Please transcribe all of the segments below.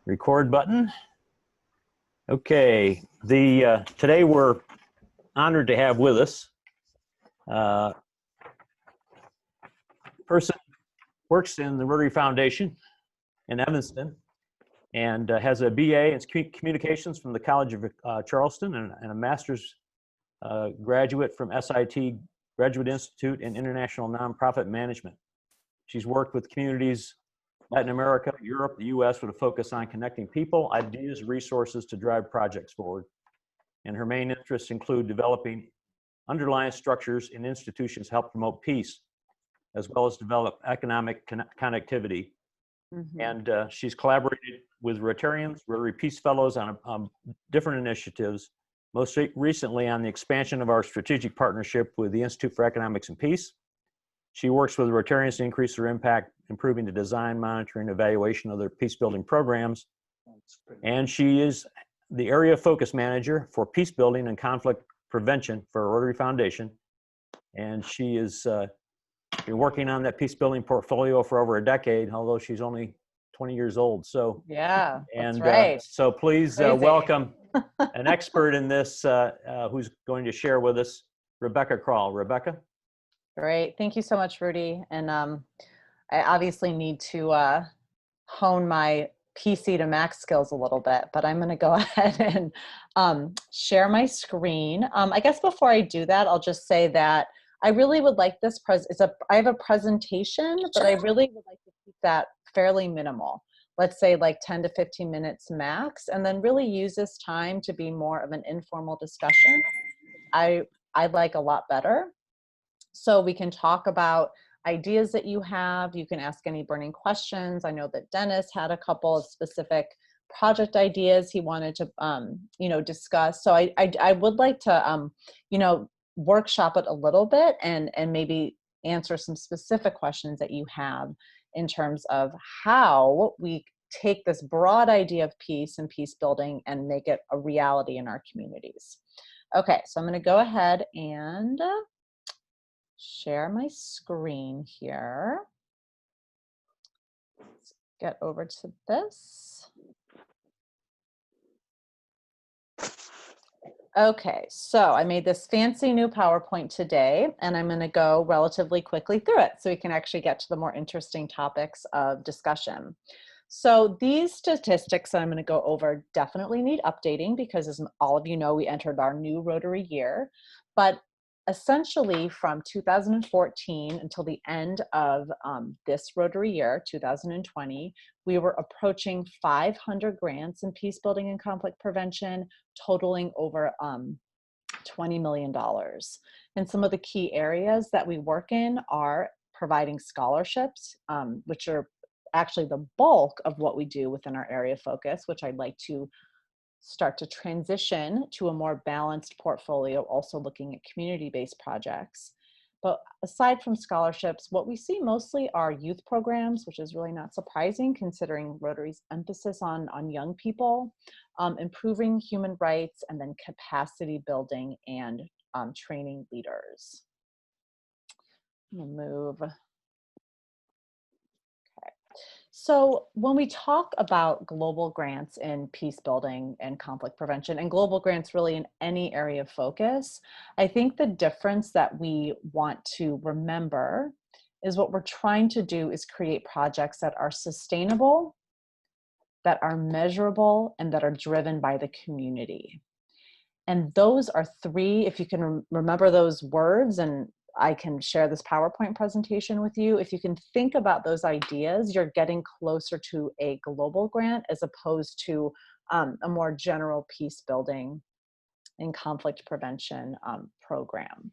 Record button. Okay, today we're honored to have with us a person works in the Rotary Foundation in Evanston and has a BA in communications from the College of Charleston and a master's graduate from SIT Graduate Institute in International Nonprofit Management. She's worked with communities Latin America, Europe, the US with a focus on connecting people, ideas, resources to drive projects forward. And her main interests include developing underlying structures in institutions to help promote peace, as well as develop economic connectivity. Mm-hmm. And she's collaborated with Rotarians, Rotary Peace Fellows on different initiatives, most recently on the expansion of our strategic partnership with the Institute for Economics and Peace. She works with Rotarians to increase their impact, improving the design, monitoring, evaluation of their peace-building programs. And she is the area focus manager for peace-building and conflict prevention for Rotary Foundation. And she has been working on that peace-building portfolio for over a decade, although she's only 20 years old. So yeah, and that's right. So please welcome an expert in this who's going to share with us, Rebecca Krall. Rebecca? Great. Thank you so much, Rudy. And I obviously need to hone my PC to Mac skills a little bit, but I'm going to go ahead and share my screen. I guess before I do that, I'll just say that I really would like this I have a presentation, but I really would like to keep that fairly minimal. Let's say like 10 to 15 minutes max, and then really use this time to be more of an informal discussion. I'd like a lot better. So we can talk about ideas that you have. You can ask any burning questions. I know that Dennis had a couple of specific project ideas he wanted to, discuss. So I would like to, workshop it a little bit and maybe answer some specific questions that you have in terms of how we take this broad idea of peace and peace building and make it a reality in our communities. Okay, so I'm going to go ahead and share my screen here. Let's get over to this. Okay, so I made this fancy new PowerPoint today, and I'm going to go relatively quickly through it so we can actually get to the more interesting topics of discussion. So these statistics that I'm going to go over definitely need updating because, as all of you know, we entered our new Rotary year. But essentially from 2014 until the end of this Rotary year, 2020, we were approaching 500 grants in peace building and conflict prevention, totaling over $20 million. And some of the key areas that we work in are providing scholarships, which are actually the bulk of what we do within our area of focus, which I'd like to start to transition to a more balanced portfolio, also looking at community-based projects. But aside from scholarships, what we see mostly are youth programs, which is really not surprising considering Rotary's emphasis on young people, improving human rights, and then capacity building and training leaders. I'm gonna move. So when we talk about global grants in peace building and conflict prevention, and global grants really in any area of focus, I think the difference that we want to remember is what we're trying to do is create projects that are sustainable, that are measurable, and that are driven by the community. And those are three, if you can remember those words, and I can share this PowerPoint presentation with you. If you can think about those ideas, you're getting closer to a global grant as opposed to a more general peace building and conflict prevention program.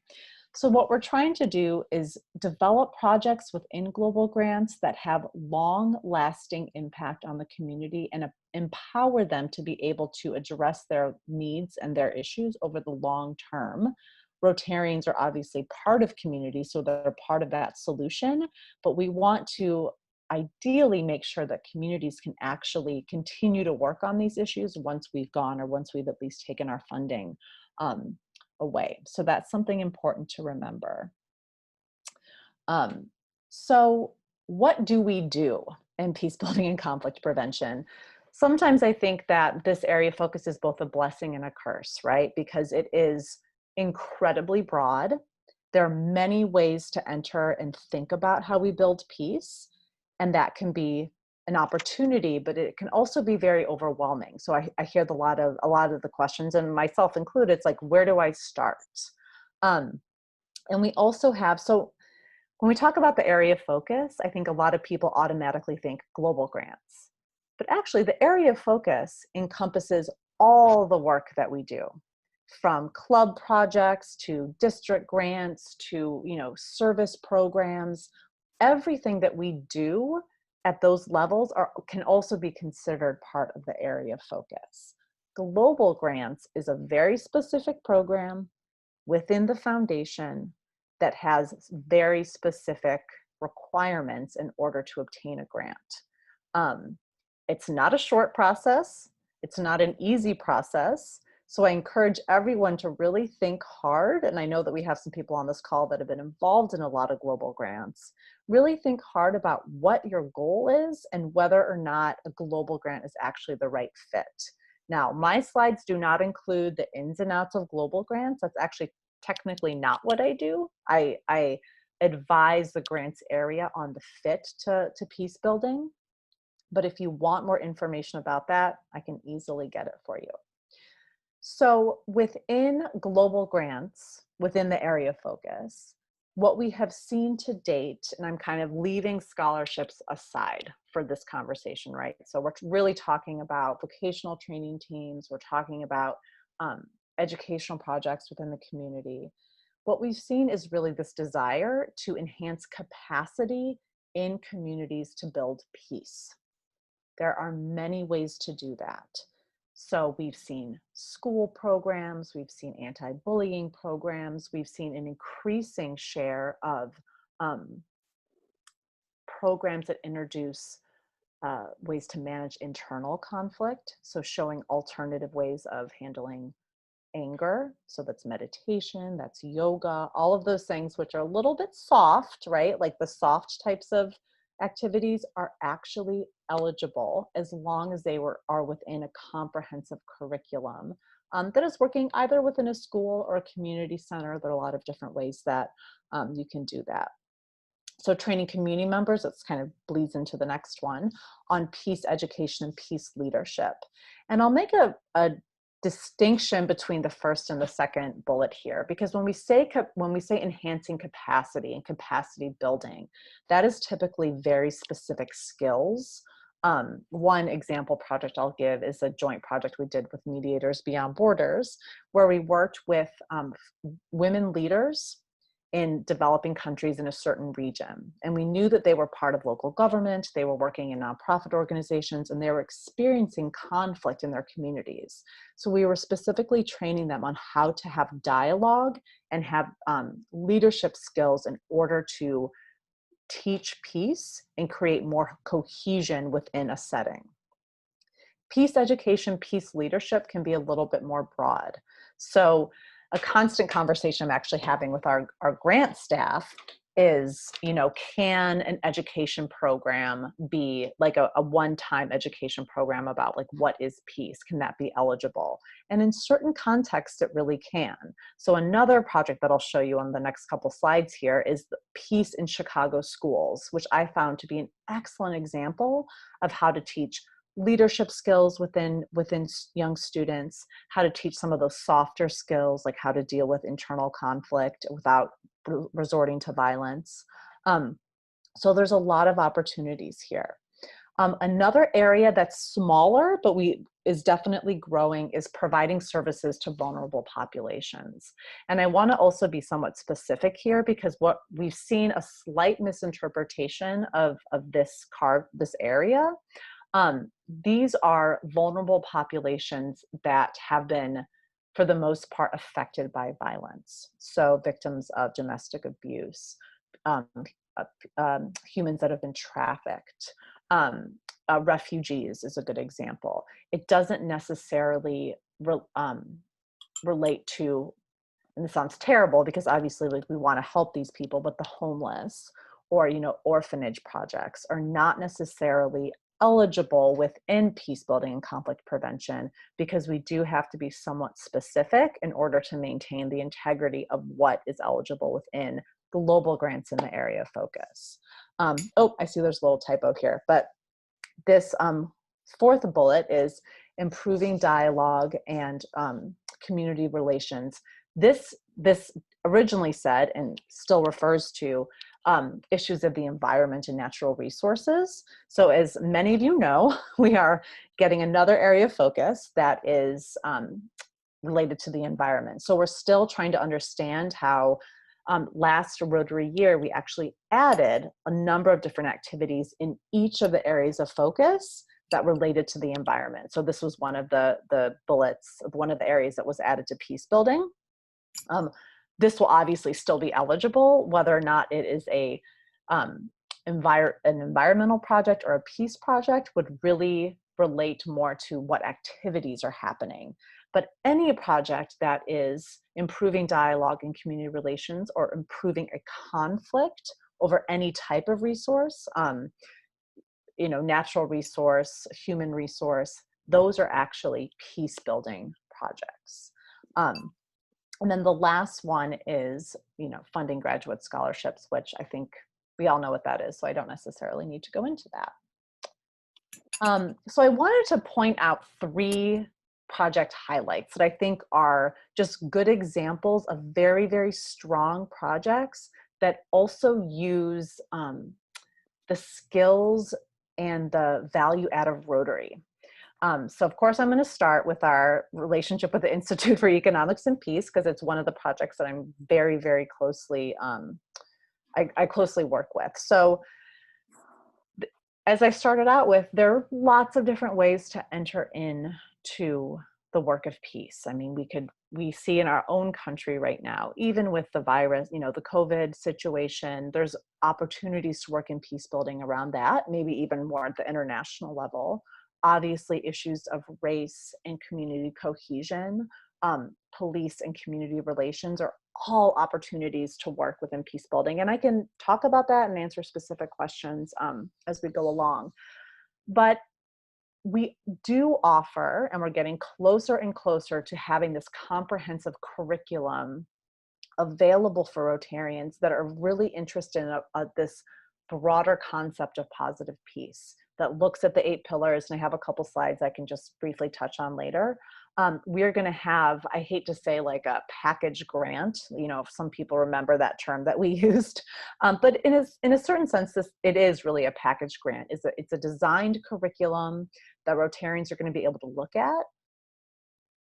So what we're trying to do is develop projects within global grants that have long-lasting impact on the community and empower them to be able to address their needs and their issues over the long term. Rotarians are obviously part of community, so they're part of that solution, but we want to ideally make sure that communities can actually continue to work on these issues once we've gone, or once we've at least taken our funding away. So that's something important to remember. So what do we do in peace building and conflict prevention? sometimes I think that this area of focus is both a blessing and a curse, right? Because it is incredibly broad. There are many ways to enter and think about how we build peace, and that can be an opportunity, but it can also be very overwhelming. So I hear a lot of the questions, and myself included. It's like, where do I start? Um, and we also have, so when we talk about the area of focus, I think a lot of people automatically think global grants. But actually, the area of focus encompasses all the work that we do, from club projects to district grants to, service programs. Everything that we do at those levels can also be considered part of the area of focus. Global grants is a very specific program within the foundation that has very specific requirements in order to obtain a grant. It's not a short process. It's not an easy process. So I encourage everyone to really think hard. And I know that we have some people on this call that have been involved in a lot of global grants. Really think hard about what your goal is and whether or not a global grant is actually the right fit. Now, my slides do not include the ins and outs of global grants. That's actually technically not what I do. I advise the grants area on the fit to peace building. But if you want more information about that, I can easily get it for you. So within global grants, within the area of focus, what we have seen to date, and I'm kind of leaving scholarships aside for this conversation, right? So we're really talking about vocational training teams, we're talking about educational projects within the community. What we've seen is really this desire to enhance capacity in communities to build peace. There are many ways to do that. So we've seen school programs, we've seen anti-bullying programs, we've seen an increasing share of programs that introduce ways to manage internal conflict. So showing alternative ways of handling anger. So that's meditation, that's yoga, all of those things, which are a little bit soft, right? Like the soft types of activities are actually eligible as long as they are within a comprehensive curriculum that is working either within a school or a community center. There are a lot of different ways that you can do that. So training community members, that's kind of bleeds into the next one, on peace education and peace leadership. And I'll make a distinction between the first and the second bullet here, because when we say enhancing capacity and capacity building, that is typically very specific skills. One example project I'll give is a joint project we did with Mediators Beyond Borders, where we worked with women leaders in developing countries in a certain region. And we knew that they were part of local government, they were working in nonprofit organizations, and they were experiencing conflict in their communities. So we were specifically training them on how to have dialogue and have leadership skills in order to teach peace and create more cohesion within a setting. Peace education, peace leadership can be a little bit more broad. So a constant conversation I'm actually having with our grant staff is, can an education program be like a one-time education program about like what is peace? Can that be eligible? And in certain contexts, it really can. So another project that I'll show you on the next couple slides here is the Peace in Chicago Schools, which I found to be an excellent example of how to teach leadership skills within young students, how to teach some of those softer skills, like how to deal with internal conflict without resorting to violence. So there's a lot of opportunities here. Another area that's smaller, but is definitely growing, is providing services to vulnerable populations. And I want to also be somewhat specific here, because what we've seen a slight misinterpretation of this area. These are vulnerable populations that have been, for the most part, affected by violence. So victims of domestic abuse, humans that have been trafficked, refugees is a good example. It doesn't necessarily relate to, and this sounds terrible because obviously like we want to help these people, but the homeless or orphanage projects are not necessarily eligible within peace building and conflict prevention, because we do have to be somewhat specific in order to maintain the integrity of what is eligible within global grants in the area of focus. Oh, I see there's a little typo here, but this fourth bullet is improving dialogue and community relations. This originally said and still refers to issues of the environment and natural resources. So as many of you know, we are getting another area of focus that is related to the environment. So we're still trying to understand how last Rotary year, we actually added a number of different activities in each of the areas of focus that related to the environment. So this was one of the bullets of one of the areas that was added to peace building. This will obviously still be eligible, whether or not it is an environmental project or a peace project would really relate more to what activities are happening. But any project that is improving dialogue and community relations or improving a conflict over any type of resource, natural resource, human resource, those are actually peace building projects. And then the last one is, funding graduate scholarships, which I think we all know what that is, so I don't necessarily need to go into that. So I wanted to point out 3 project highlights that I think are just good examples of very, very strong projects that also use the skills and the value add of Rotary. So of course, I'm going to start with our relationship with the Institute for Economics and Peace, because it's one of the projects that I'm very, very closely, I closely work with. So as I started out with, there are lots of different ways to enter into the work of peace. I mean, we see in our own country right now, even with the virus, the COVID situation, there's opportunities to work in peace building around that, maybe even more at the international level. Obviously, issues of race and community cohesion, police and community relations are all opportunities to work within peace building. And I can talk about that and answer specific questions as we go along. But we do offer, and we're getting closer and closer to having this comprehensive curriculum available for Rotarians that are really interested in this broader concept of positive peace that looks at the 8 pillars. And I have a couple slides I can just briefly touch on later. We're going to have, I hate to say like a package grant, if some people remember that term that we used, but in a certain sense, it is really a package grant. It's a designed curriculum that Rotarians are going to be able to look at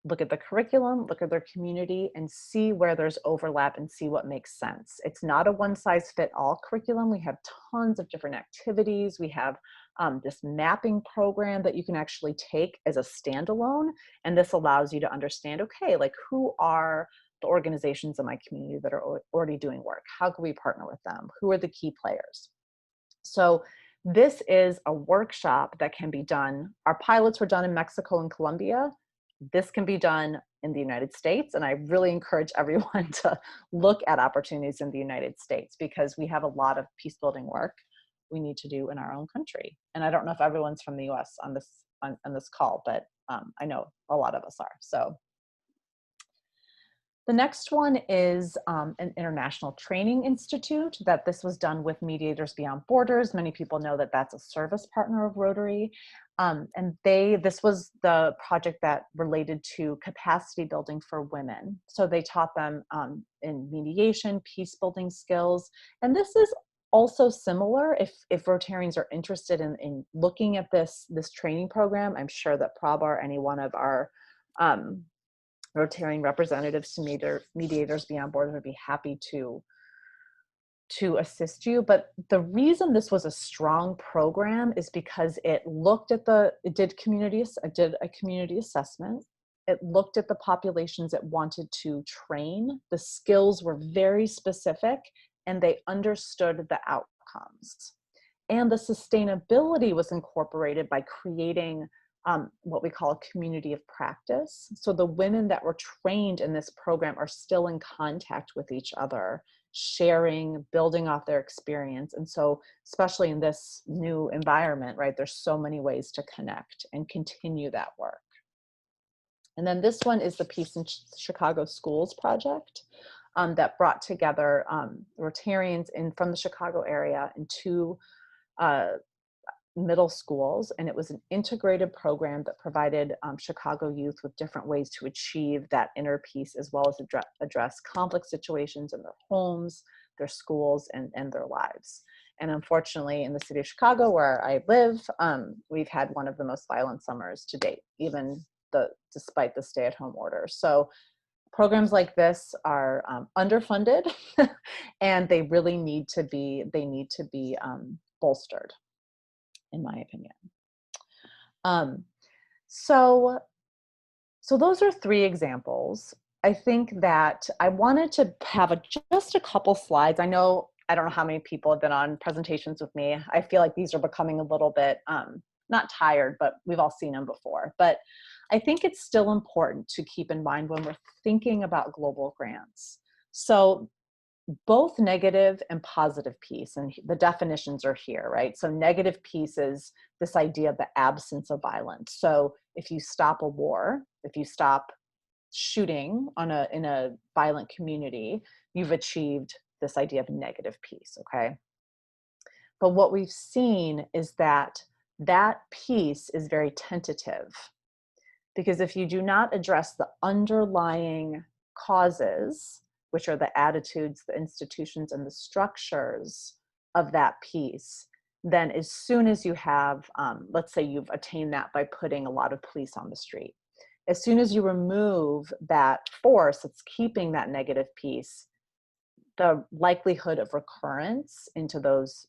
the curriculum, look at their community, and see where there's overlap and see what makes sense. It's not a one-size-fit-all curriculum. We have tons of different activities. We have this mapping program that you can actually take as a standalone, and this allows you to understand, okay, like who are the organizations in my community that are already doing work? How can we partner with them? Who are the key players? So this is a workshop that can be done. Our pilots were done in Mexico and Colombia. This can be done in the United States, and I really encourage everyone to look at opportunities in the United States, because we have a lot of peace building work we need to do in our own country. And I don't know if everyone's from the US on this call, but I know a lot of us are. So the next one is an international training institute that this was done with Mediators Beyond Borders. Many people know that that's a service partner of Rotary. And this was the project that related to capacity building for women. So they taught them in mediation, peace building skills. And this is also similar, if Rotarians are interested in looking at this training program. I'm sure that Prabha or any one of our Rotarian representatives to Mediators Beyond Borders would be happy to assist you. But the reason this was a strong program is because it did a community assessment. It looked at the populations it wanted to train. The skills were very specific and they understood the outcomes. And the sustainability was incorporated by creating what we call a community of practice. So the women that were trained in this program are still in contact with each other, sharing, building off their experience. And so, especially in this new environment, right, there's so many ways to connect and continue that work. And then this one is the Peace in Chicago Schools project that brought together Rotarians from the Chicago area in two middle schools, and it was an integrated program that provided Chicago youth with different ways to achieve that inner peace, as well as address conflict situations in their homes, their schools, and their lives. And unfortunately, in the city of Chicago, where I live, we've had one of the most violent summers to date, despite the stay-at-home order. So programs like this are underfunded, and they really need to be bolstered, in my opinion. So those are three examples. I think that I wanted to have just a couple slides. I don't know how many people have been on presentations with me. I feel like these are becoming a little bit, not tired, but we've all seen them before. But I think it's still important to keep in mind when we're thinking about global grants. So both negative and positive peace, and the definitions are here, right? So negative peace is this idea of the absence of violence. So if you stop a war, if you stop shooting in a violent community, you've achieved this idea of negative peace, okay? But what we've seen is that peace is very tentative, because if you do not address the underlying causes, which are the attitudes, the institutions, and the structures of that peace, then as soon as you have, let's say you've attained that by putting a lot of police on the street, as soon as you remove that force that's keeping that negative peace, the likelihood of recurrence into those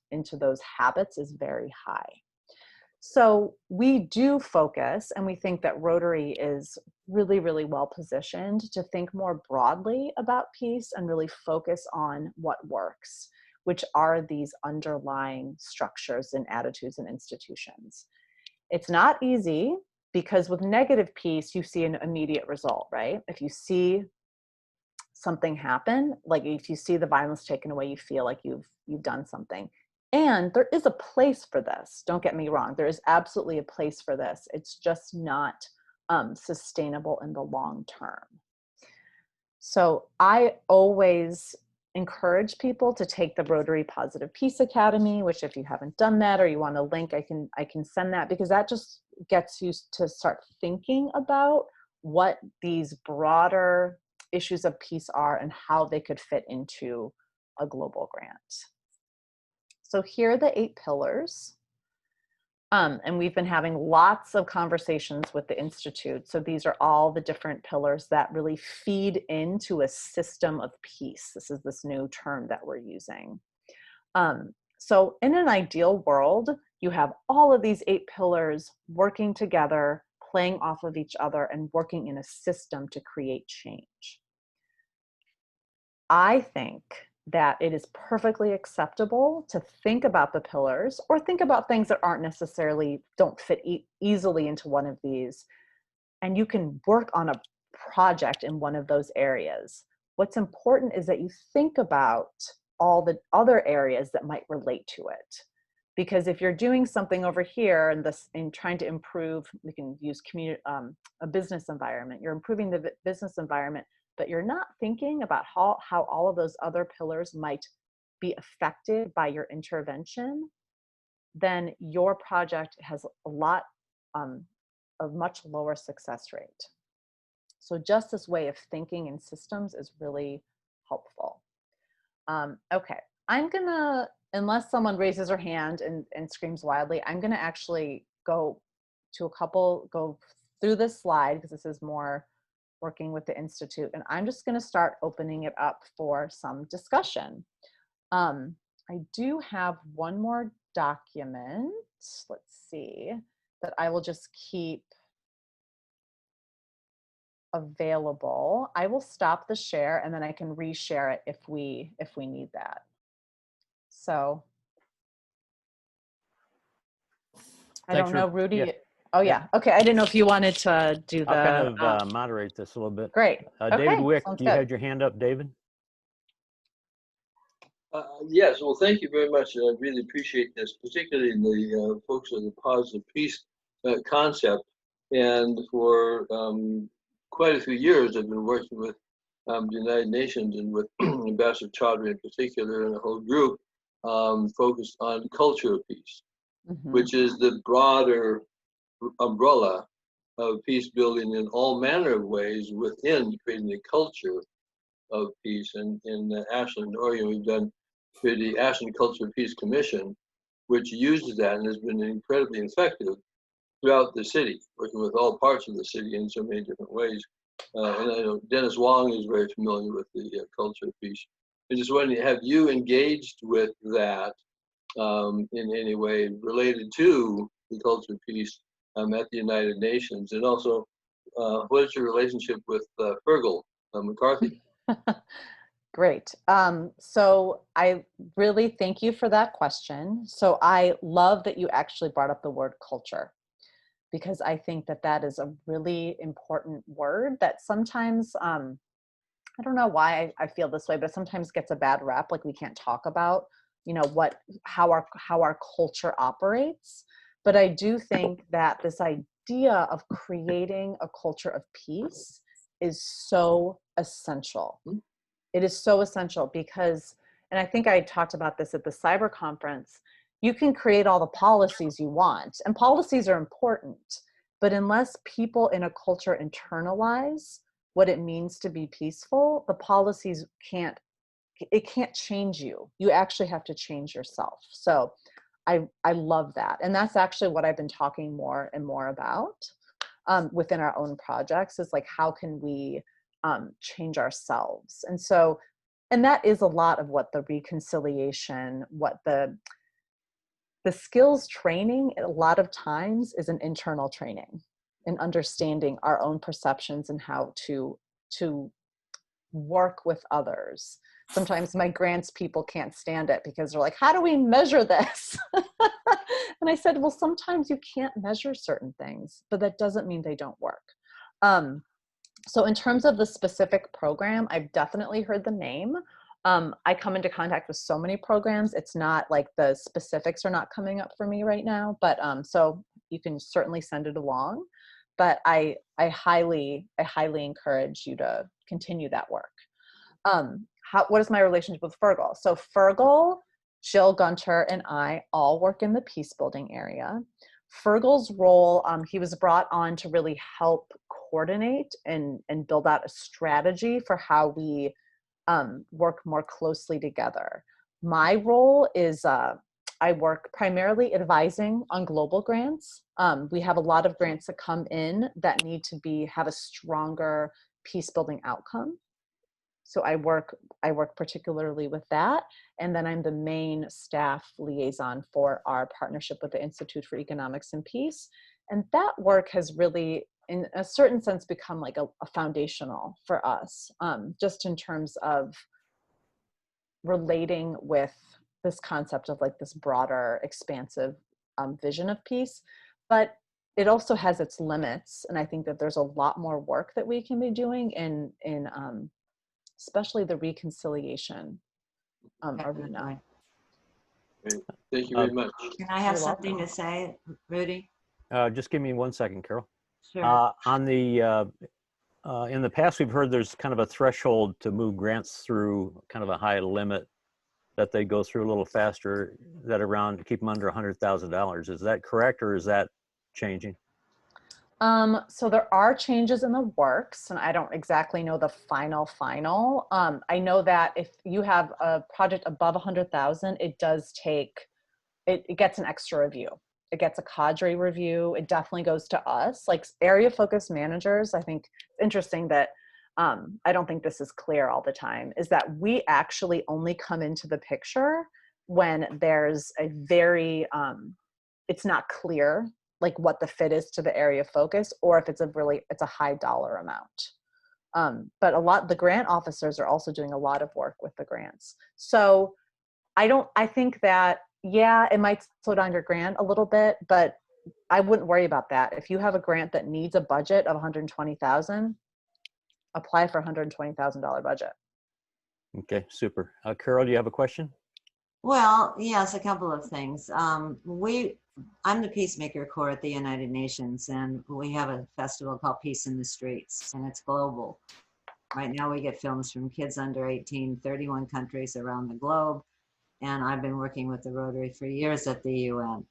habits is very high. So we do focus, and we think that Rotary is really, really well positioned to think more broadly about peace and really focus on what works, which are these underlying structures and attitudes and institutions. It's not easy, because with negative peace, you see an immediate result, right? If you see something happen, like if you see the violence taken away, you feel like you've done something. And there is a place for this. Don't get me wrong. There is absolutely a place for this. It's just not sustainable in the long term. So I always encourage people to take the Rotary Positive Peace Academy, which if you haven't done that or you want a link, I can send that, because that just gets you to start thinking about what these broader issues of peace are and how they could fit into a global grant. So here are the 8 pillars. And we've been having lots of conversations with the Institute. So these are all the different pillars that really feed into a system of peace. This is this new term that we're using. So in an ideal world, you have all of these 8 pillars working together, playing off of each other, and working in a system to create change. I think that it is perfectly acceptable to think about the pillars, or think about things that don't fit easily into one of these. And you can work on a project in one of those areas. What's important is that you think about all the other areas that might relate to it. Because if you're doing something over here and trying to improve, we can use a business environment, you're improving the business environment, but you're not thinking about how all of those other pillars might be affected by your intervention, then your project has a much lower success rate. So just this way of thinking in systems is really helpful. Okay, I'm gonna, unless someone raises their hand and screams wildly, I'm gonna actually go through this slide, because this is more working with the Institute, and I'm just going to start opening it up for some discussion. I do have one more document, let's see, that I will just keep available. I will stop the share, and then I can reshare it if we need that. So I don't know, Rudy. Yeah. Oh yeah. Okay. I didn't know if you wanted to do the. I'll kind of moderate this a little bit. Great. David Okay. Wick, Sounds you good. had your hand up, David? Yes, well, thank you very much. I really appreciate this, particularly the folks of the positive peace concept. And for quite a few years, I've been working with the United Nations and with Ambassador Chaudhry in particular, and a whole group focused on culture of peace, Mhm. which is the broader umbrella of peace building in all manner of ways within creating a culture of peace. And in Ashland, Oregon, we've done the Ashland Culture of Peace Commission, which uses that and has been incredibly effective throughout the city, working with all parts of the city in so many different ways. And I know Dennis Wong is very familiar with the culture of peace. I just wondering, have you engaged with that in any way related to the culture of peace at the United Nations? And also, what is your relationship with Fergal McCarthy? Great. So I really thank you for that question. So I love that you actually brought up the word culture, because I think that that is a really important word that sometimes, I don't know why I feel this way, but sometimes gets a bad rap. Like we can't talk about, how our culture operates. But I do think that this idea of creating a culture of peace is so essential. It is so essential because, and I think I talked about this at the cyber conference, you can create all the policies you want, and policies are important, but unless people in a culture internalize what it means to be peaceful, the policies can't change you. You actually have to change yourself. So I love that. And that's actually what I've been talking more and more about within our own projects, is like, how can we change ourselves? And so, and that is a lot of what the reconciliation, what the skills training, a lot of times is an internal training in understanding our own perceptions and how to work with others. Sometimes my grants people can't stand it because they're like, how do we measure this? And I said, well, sometimes you can't measure certain things, but that doesn't mean they don't work. So in terms of the specific program, I've definitely heard the name. I come into contact with so many programs. It's not like the specifics are not coming up for me right now, but so you can certainly send it along. But I highly encourage you to continue that work. What is my relationship with Fergal? So Fergal, Jill Gunter, and I all work in the peace building area. Fergal's role, he was brought on to really help coordinate and build out a strategy for how we work more closely together. My role is I work primarily advising on global grants. We have a lot of grants that come in that need to have a stronger peace building outcome. So I work particularly with that. And then I'm the main staff liaison for our partnership with the Institute for Economics and Peace. And that work has really, in a certain sense, become like a foundational for us, just in terms of relating with this concept of like this broader, expansive vision of peace. But it also has its limits. And I think that there's a lot more work that we can be doing in especially the reconciliation arena. Great. Thank you very much. Can I have You're something welcome. to say, Rudy? Just give me 1 second, Carol. Sure. In the past, we've heard there's kind of a threshold to move grants through, kind of a high limit that they go through a little faster, that around keep them under $100,000. Is that correct, or is that changing? So there are changes in the works, and I don't exactly know the final. I know that if you have a project above 100,000, it does take, it gets an extra review. It gets a cadre review. It definitely goes to us, like area focused managers. I think it's interesting that I don't think this is clear all the time, is that we actually only come into the picture when there's a very, it's not clear like what the fit is to the area of focus, or if it's a high dollar amount. But the grant officers are also doing a lot of work with the grants. So I think that, yeah, it might slow down your grant a little bit, but I wouldn't worry about that. If you have a grant that needs a budget of 120,000, apply for $120,000 budget. Okay, super. Carol, do you have a question? Well, yes, a couple of things. I'm the Peacemaker Corps at the United Nations, and we have a festival called Peace in the Streets, and it's global. Right now we get films from kids under 18, 31 countries around the globe, and I've been working with the Rotary for years at the UN.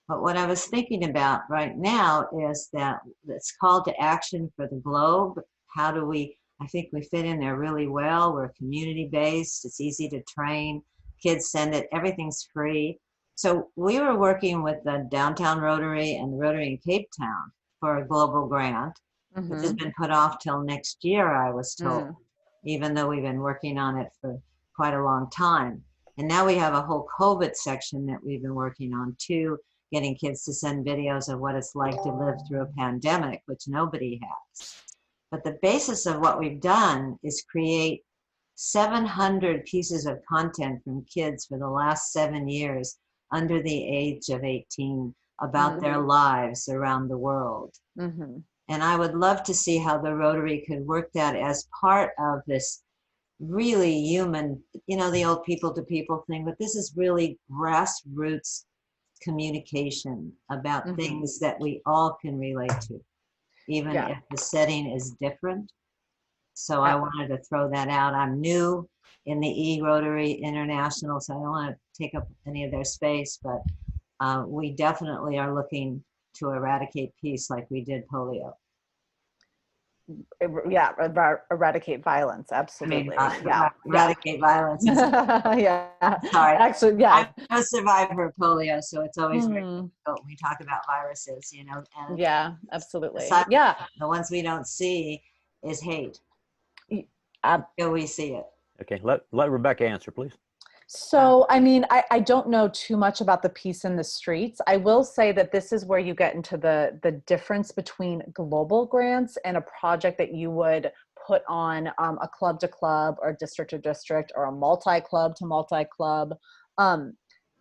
But what I was thinking about right now is that it's called to action for the globe. How do we, I think we fit in there really well. We're community-based, it's easy to train. Kids send it, everything's free. So we were working with the Downtown Rotary and the Rotary in Cape Town for a global grant, which has been put off till next year, I was told, even though we've been working on it for quite a long time. And now we have a whole COVID section that we've been working on too, getting kids to send videos of what it's like to live through a pandemic, which nobody has. But the basis of what we've done is create 700 pieces of content from kids for the last 7 years under the age of 18 about their lives around the world. And I would love to see how the Rotary could work that as part of this really human, you know, the old people to people thing, but this is really grassroots communication about things that we all can relate to, even if the setting is different. So I wanted to throw that out. I'm new in the E-Rotary International, so I don't want to take up any of their space, but we definitely are looking to eradicate peace like we did polio. Yeah, eradicate violence, absolutely. Eradicate violence. Yeah. Sorry. Actually, yeah. I'm a survivor of polio, so it's always very difficult when we talk about viruses, you know. And yeah, absolutely. The ones we don't see is hate. Until we see it. Okay, let Rebecca answer, please. So, I mean, I don't know too much about the Peace in the Streets. I will say that this is where you get into the difference between global grants and a project that you would put on a club to club or district to district or a multi-club to multi-club.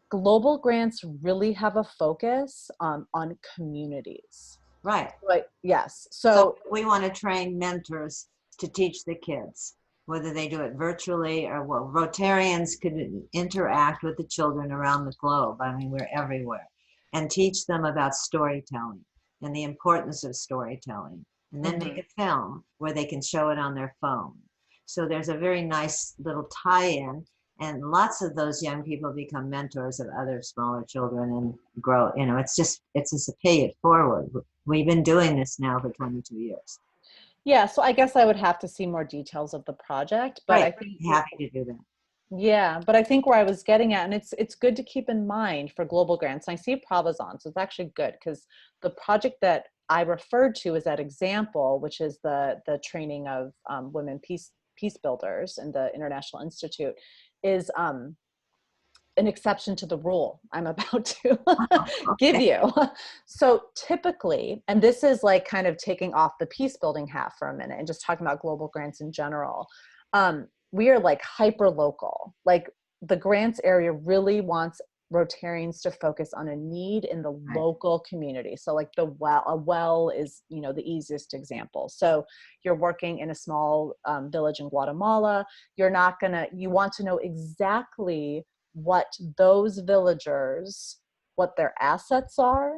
Global grants really have a focus on communities. Right. But yes. So we want to train mentors to teach the kids, whether they do it virtually or, well, Rotarians could interact with the children around the globe. I mean, we're everywhere, and teach them about storytelling and the importance of storytelling, and then make a film where they can show it on their phone. So there's a very nice little tie-in, and lots of those young people become mentors of other smaller children and grow, you know, it's just a pay it forward. We've been doing this now for 22 years. Yeah, so I guess I would have to see more details of the project, but I think happy to do that. Yeah, but I think where I was getting at, and it's good to keep in mind for global grants. And I see Pravazon, so it's actually good because the project that I referred to as that example, which is the training of women peace builders in the International Institute, is an exception to the rule I'm about to give you. So typically, and this is like kind of taking off the peace building hat for a minute and just talking about global grants in general. We are like hyper local. Like the grants area really wants Rotarians to focus on a need in the local community. So like a well is, you know, the easiest example. So you're working in a small village in Guatemala. You want to know exactly what those villagers, what their assets are,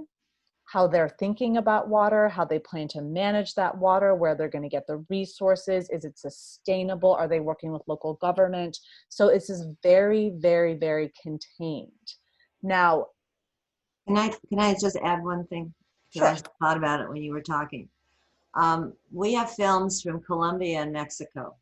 how they're thinking about water, how they plan to manage that water, where they're going to get the resources. Is it sustainable? Are they working with local government? So this is very, very, very contained. Now, can I just add one thing? Sure. I thought about it when you were talking. We have films from Colombia and Mexico.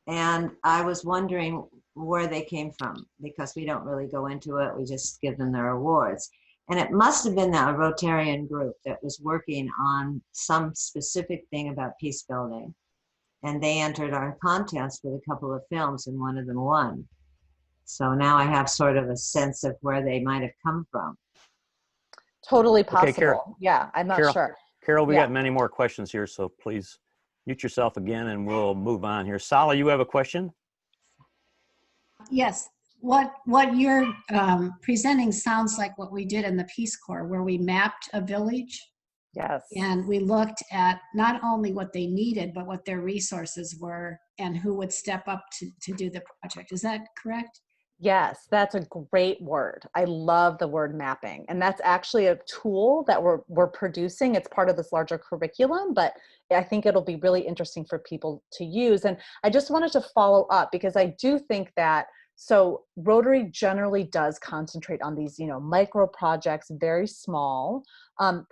And I was wondering where they came from, because we don't really go into it. We just give them their awards. And it must have been a Rotarian group that was working on some specific thing about peace building. And they entered our contest with a couple of films, and one of them won. So now I have sort of a sense of where they might have come from. Totally possible. Okay, Carol. Yeah, I'm not sure. Carol, we got many more questions here, so please mute yourself again and we'll move on here. Sala, you have a question? Yes. What you're presenting sounds like what we did in the Peace Corps, where we mapped a village. Yes. And we looked at not only what they needed, but what their resources were and who would step up to do the project. Is that correct? Yes, that's a great word. I love the word mapping. And that's actually a tool that we're producing. It's part of this larger curriculum, but I think it'll be really interesting for people to use. And I just wanted to follow up because I do think that, so Rotary generally does concentrate on these, micro projects, very small.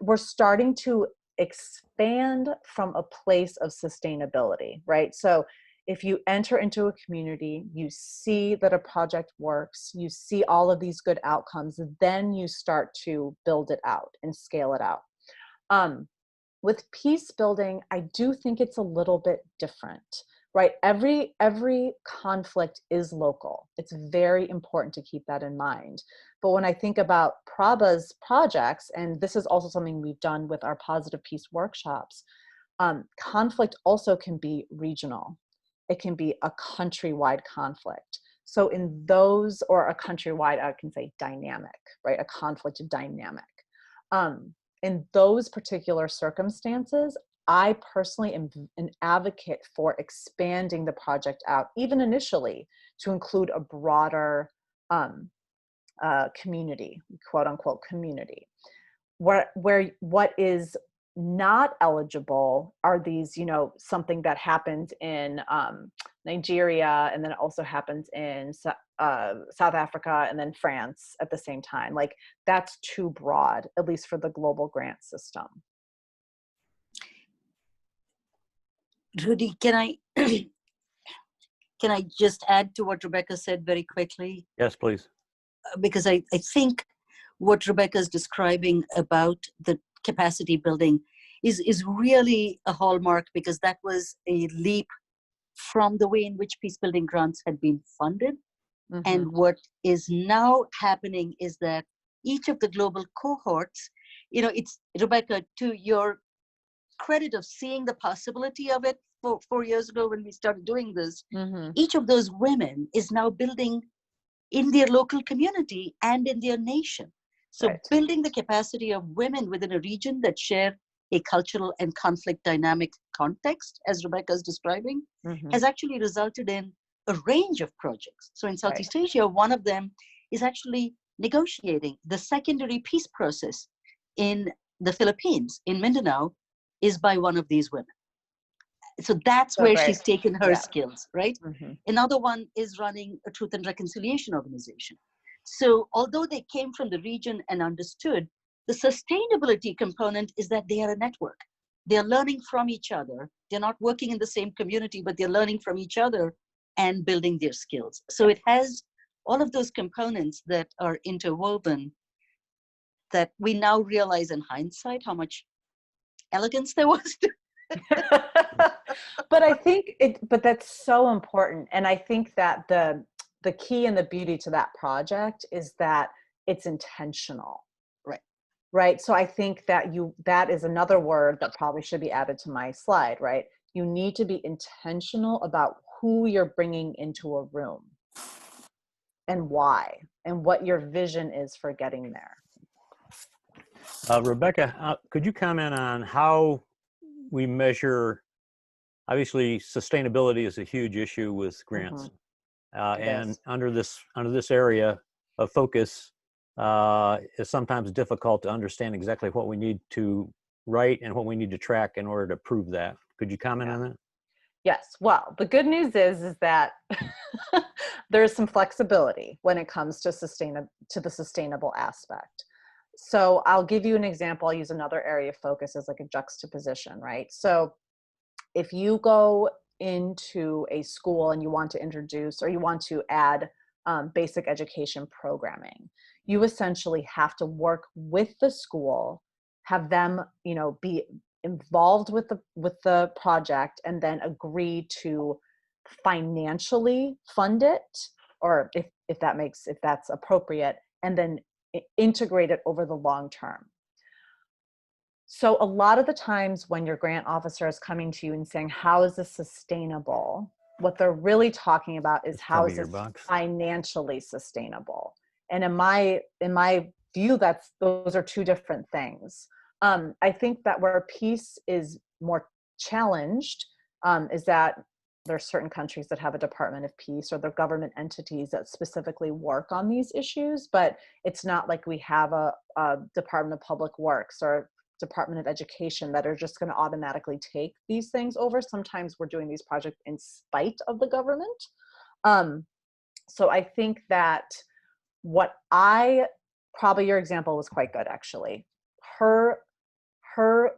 We're starting to expand from a place of sustainability, right? So if you enter into a community, you see that a project works, you see all of these good outcomes, then you start to build it out and scale it out. With peace building, I do think it's a little bit different, right? Every conflict is local. It's very important to keep that in mind. But when I think about Prabha's projects, and this is also something we've done with our Positive Peace workshops, conflict also can be regional. It can be a countrywide conflict. So in those, or a countrywide, I can say dynamic, right? A conflict dynamic. In those particular circumstances, I personally am an advocate for expanding the project out, even initially, to include a broader community, quote unquote community. What is not eligible are these, something that happens in Nigeria, and then it also happens in South Africa, and then France at the same time. Like, that's too broad, at least for the global grant system. Rudy, can I just add to what Rebecca said very quickly? Yes, please. Because I think what Rebecca is describing about the capacity building is really a hallmark, because that was a leap from the way in which peace building grants had been funded. Mm-hmm. And what is now happening is that each of the global cohorts, it's, Rebecca, to your credit of seeing the possibility of it 4 years ago when we started doing this, mm-hmm. each of those women is now building in their local community and in their nation. So right. Building the capacity of women within a region that share a cultural and conflict dynamic context, as Rebecca is describing, mm-hmm. has actually resulted in a range of projects. So in Southeast right. Asia, one of them is actually negotiating the secondary peace process in the Philippines, in Mindanao, is by one of these women. So that's so where great. She's taken her skills, right? Mm-hmm. Another one is running a truth and reconciliation organization. So although they came from the region and understood, the sustainability component is that they are a network. They're learning from each other. They're not working in the same community, but they're learning from each other and building their skills. So it has all of those components that are interwoven that we now realize in hindsight how much elegance there was to but I think but that's so important. And I think that the key and the beauty to that project is that it's intentional. Right. So I think that that is another word that probably should be added to my slide, right? You need to be intentional about who you're bringing into a room and why, and what your vision is for getting there. Rebecca, could you comment on how we measure? Obviously, sustainability is a huge issue with grants, mm-hmm. And under this area of focus, it's sometimes difficult to understand exactly what we need to write and what we need to track in order to prove that. Could you comment on that? Yes. Well, the good news is that there's some flexibility when it comes to the sustainable aspect. So I'll give you an example. I'll use another area of focus as like a juxtaposition, right? So if you go into a school and you want to introduce, or you want to add basic education programming, you essentially have to work with the school, have them, be involved with the project, and then agree to financially fund it, or if that's appropriate, and then integrate it over the long term. So a lot of the times when your grant officer is coming to you and saying, how is this sustainable? What they're really talking about is how is this financially sustainable? And in my view, those are two different things. I think that where peace is more challenged is that there's certain countries that have a Department of Peace, or their government entities that specifically work on these issues, but it's not like we have a Department of Public Works or Department of Education that are just going to automatically take these things over. Sometimes we're doing these projects in spite of the government. So I think that probably your example was quite good, actually. Her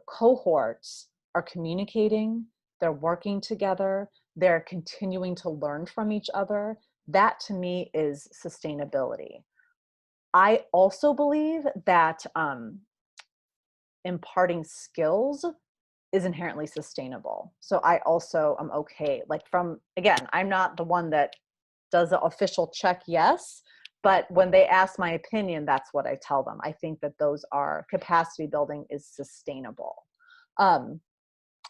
cohorts are communicating, they're working together, they're continuing to learn from each other. That to me is sustainability. I also believe that imparting skills is inherently sustainable. So I also am okay, like again, I'm not the one that does the official check, yes, but when they ask my opinion, that's what I tell them. I think that capacity building is sustainable.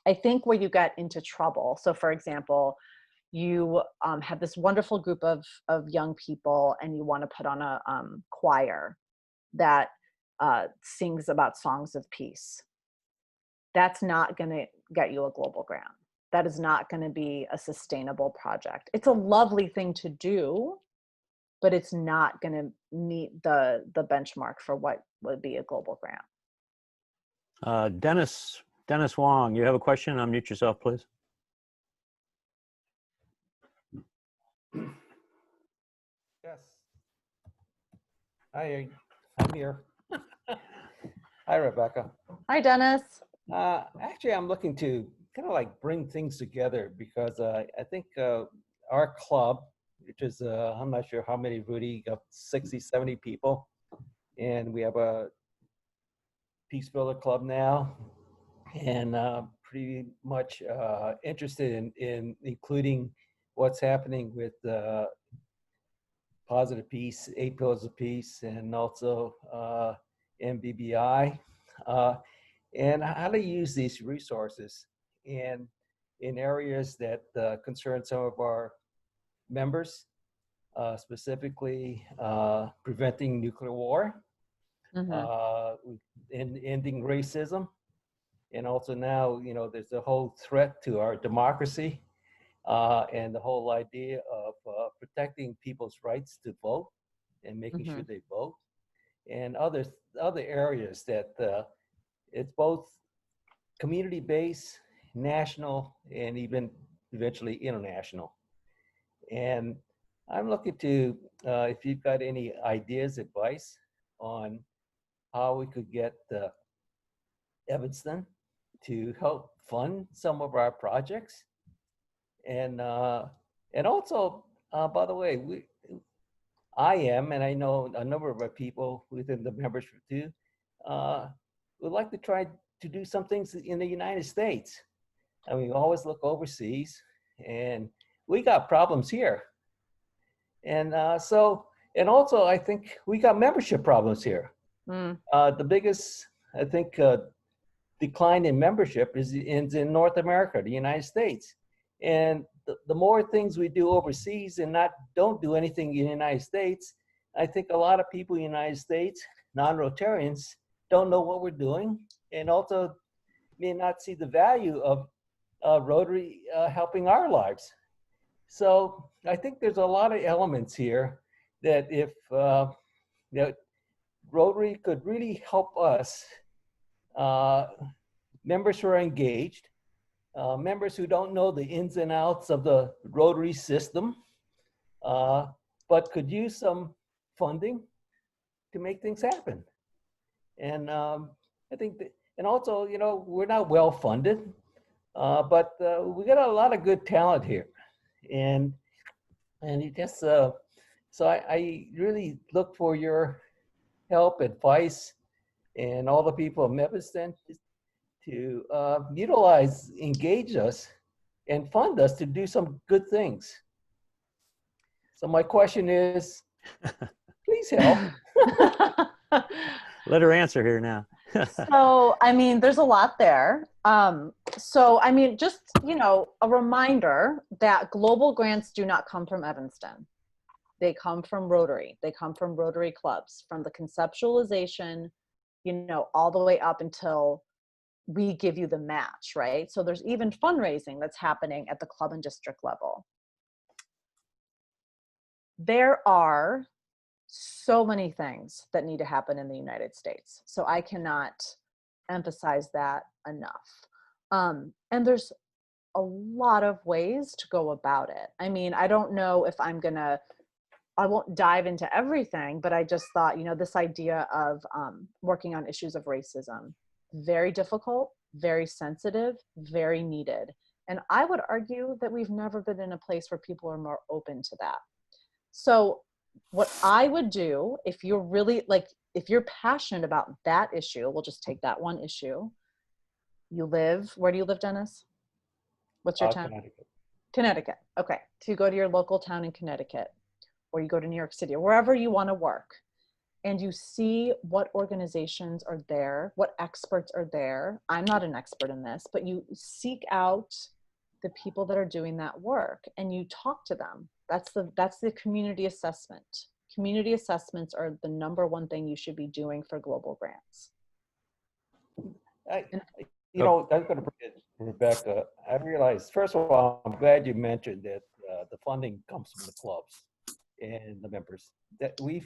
I think where you get into trouble, so for example, you have this wonderful group of young people and you want to put on a choir that sings about songs of peace. That's not going to get you a global grant. That is not going to be a sustainable project. It's a lovely thing to do, but it's not going to meet the benchmark for what would be a global grant. Dennis Wong, you have a question? Unmute yourself, please. Yes. Hi, I'm here. Hi, Rebecca. Hi, Dennis. Actually, I'm looking to kind of like bring things together because I think our club, which is, I'm not sure how many, Rudy, got 60, 70 people. And we have a Peacebuilder club now. And pretty much interested in including what's happening with Positive Peace, 8 Pillars of Peace, and also MBBI, and how to use these resources in areas that concern some of our members, specifically preventing nuclear war, ending racism, and also now, there's a whole threat to our democracy. And the whole idea of protecting people's rights to vote and making sure they vote, and other areas that it's both community-based, national, and even eventually international. And I'm looking to, if you've got any ideas, advice on how we could get Evanston to help fund some of our projects. And also, by the way, I am, and I know a number of our people within the membership too, would like to try to do some things in the United States. I mean, we always look overseas, and we got problems here. And and also, I think we got membership problems here. The biggest, I think, decline in membership is in North America, the United States. And the more things we do overseas and don't do anything in the United States, I think a lot of people in the United States, non-Rotarians, don't know what we're doing, and also may not see the value of Rotary helping our lives. So I think there's a lot of elements here that if Rotary could really help us, members who are engaged, members who don't know the ins and outs of the Rotary system, but could use some funding to make things happen. And I think that, and also, we're not well funded, but we got a lot of good talent here. And it just, so I really look for your help, advice, and all the people of Evanston to engage us and fund us to do some good things. So my question is, please help. Let her answer here now. So, I mean, there's a lot there. So, I mean, just, a reminder that global grants do not come from Evanston. They come from Rotary. They come from Rotary clubs, from the conceptualization, all the way up until we give you the match, right? So there's even fundraising that's happening at the club and district level. There are so many things that need to happen in the United States. So I cannot emphasize that enough. And there's a lot of ways to go about it. I mean, I don't know if I won't dive into everything, but I just thought, this idea of working on issues of racism, very difficult, very sensitive, very needed. And I would argue that we've never been in a place where people are more open to that. So what I would do, if you're really if you're passionate about that issue, we'll just take that one issue. Where do you live, Dennis? What's your town? Connecticut. Connecticut. Okay. So you go to your local town in Connecticut, or you go to New York City, or wherever you want to work, and you see what organizations are there, what experts are there. I'm not an expert in this, but you seek out the people that are doing that work and you talk to them. That's the community assessment. Community assessments are the number one thing you should be doing for global grants. I was going to bring it, Rebecca. I realized, first of all, I'm glad you mentioned that the funding comes from the clubs and the members. That we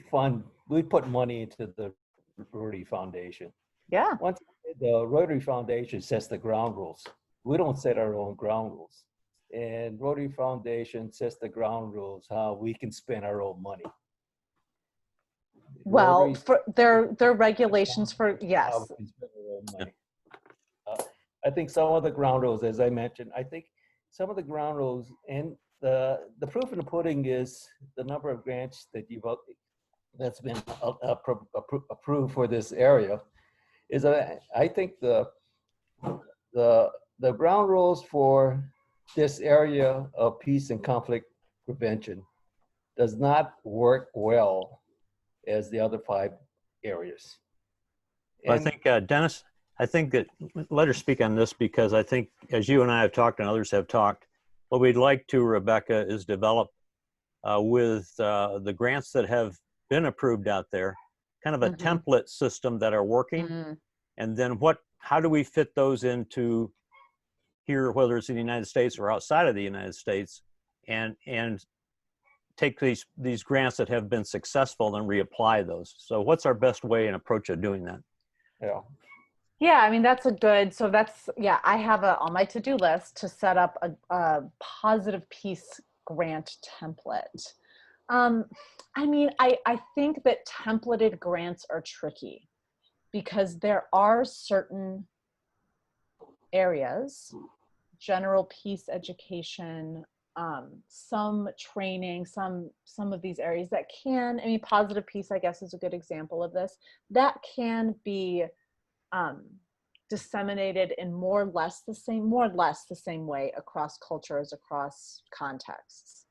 put money into the Rotary Foundation. Yeah. Once the Rotary Foundation sets the ground rules, we don't set our own ground rules. And Rotary Foundation sets the ground rules how we can spend our own money. Well, Rotary, for their regulations for, yes. how we can spend our own money. I think some of the ground rules, as I mentioned, I think some of the ground rules, and the proof in the pudding is the number of grants that's been approved for this area. I think the ground rules for this area of peace and conflict prevention does not work well as the other 5 areas. I think, Dennis, I think that, let her speak on this, because I think, as you and I have talked and others have talked, what we'd like to, Rebecca, is develop with the grants that have been approved out there, kind of a template system that are working. And then how do we fit those into here, whether it's in the United States or outside of the United States, and take these grants that have been successful and reapply those. So what's our best way and approach of doing that? Yeah, I mean, I have on my to-do list to set up a positive peace grant template. I mean, I think that templated grants are tricky because there are certain areas, general peace education, some training, some of these areas that can, I mean, positive peace, I guess, is a good example of this, that can be disseminated in more or less the same way across cultures, across contexts.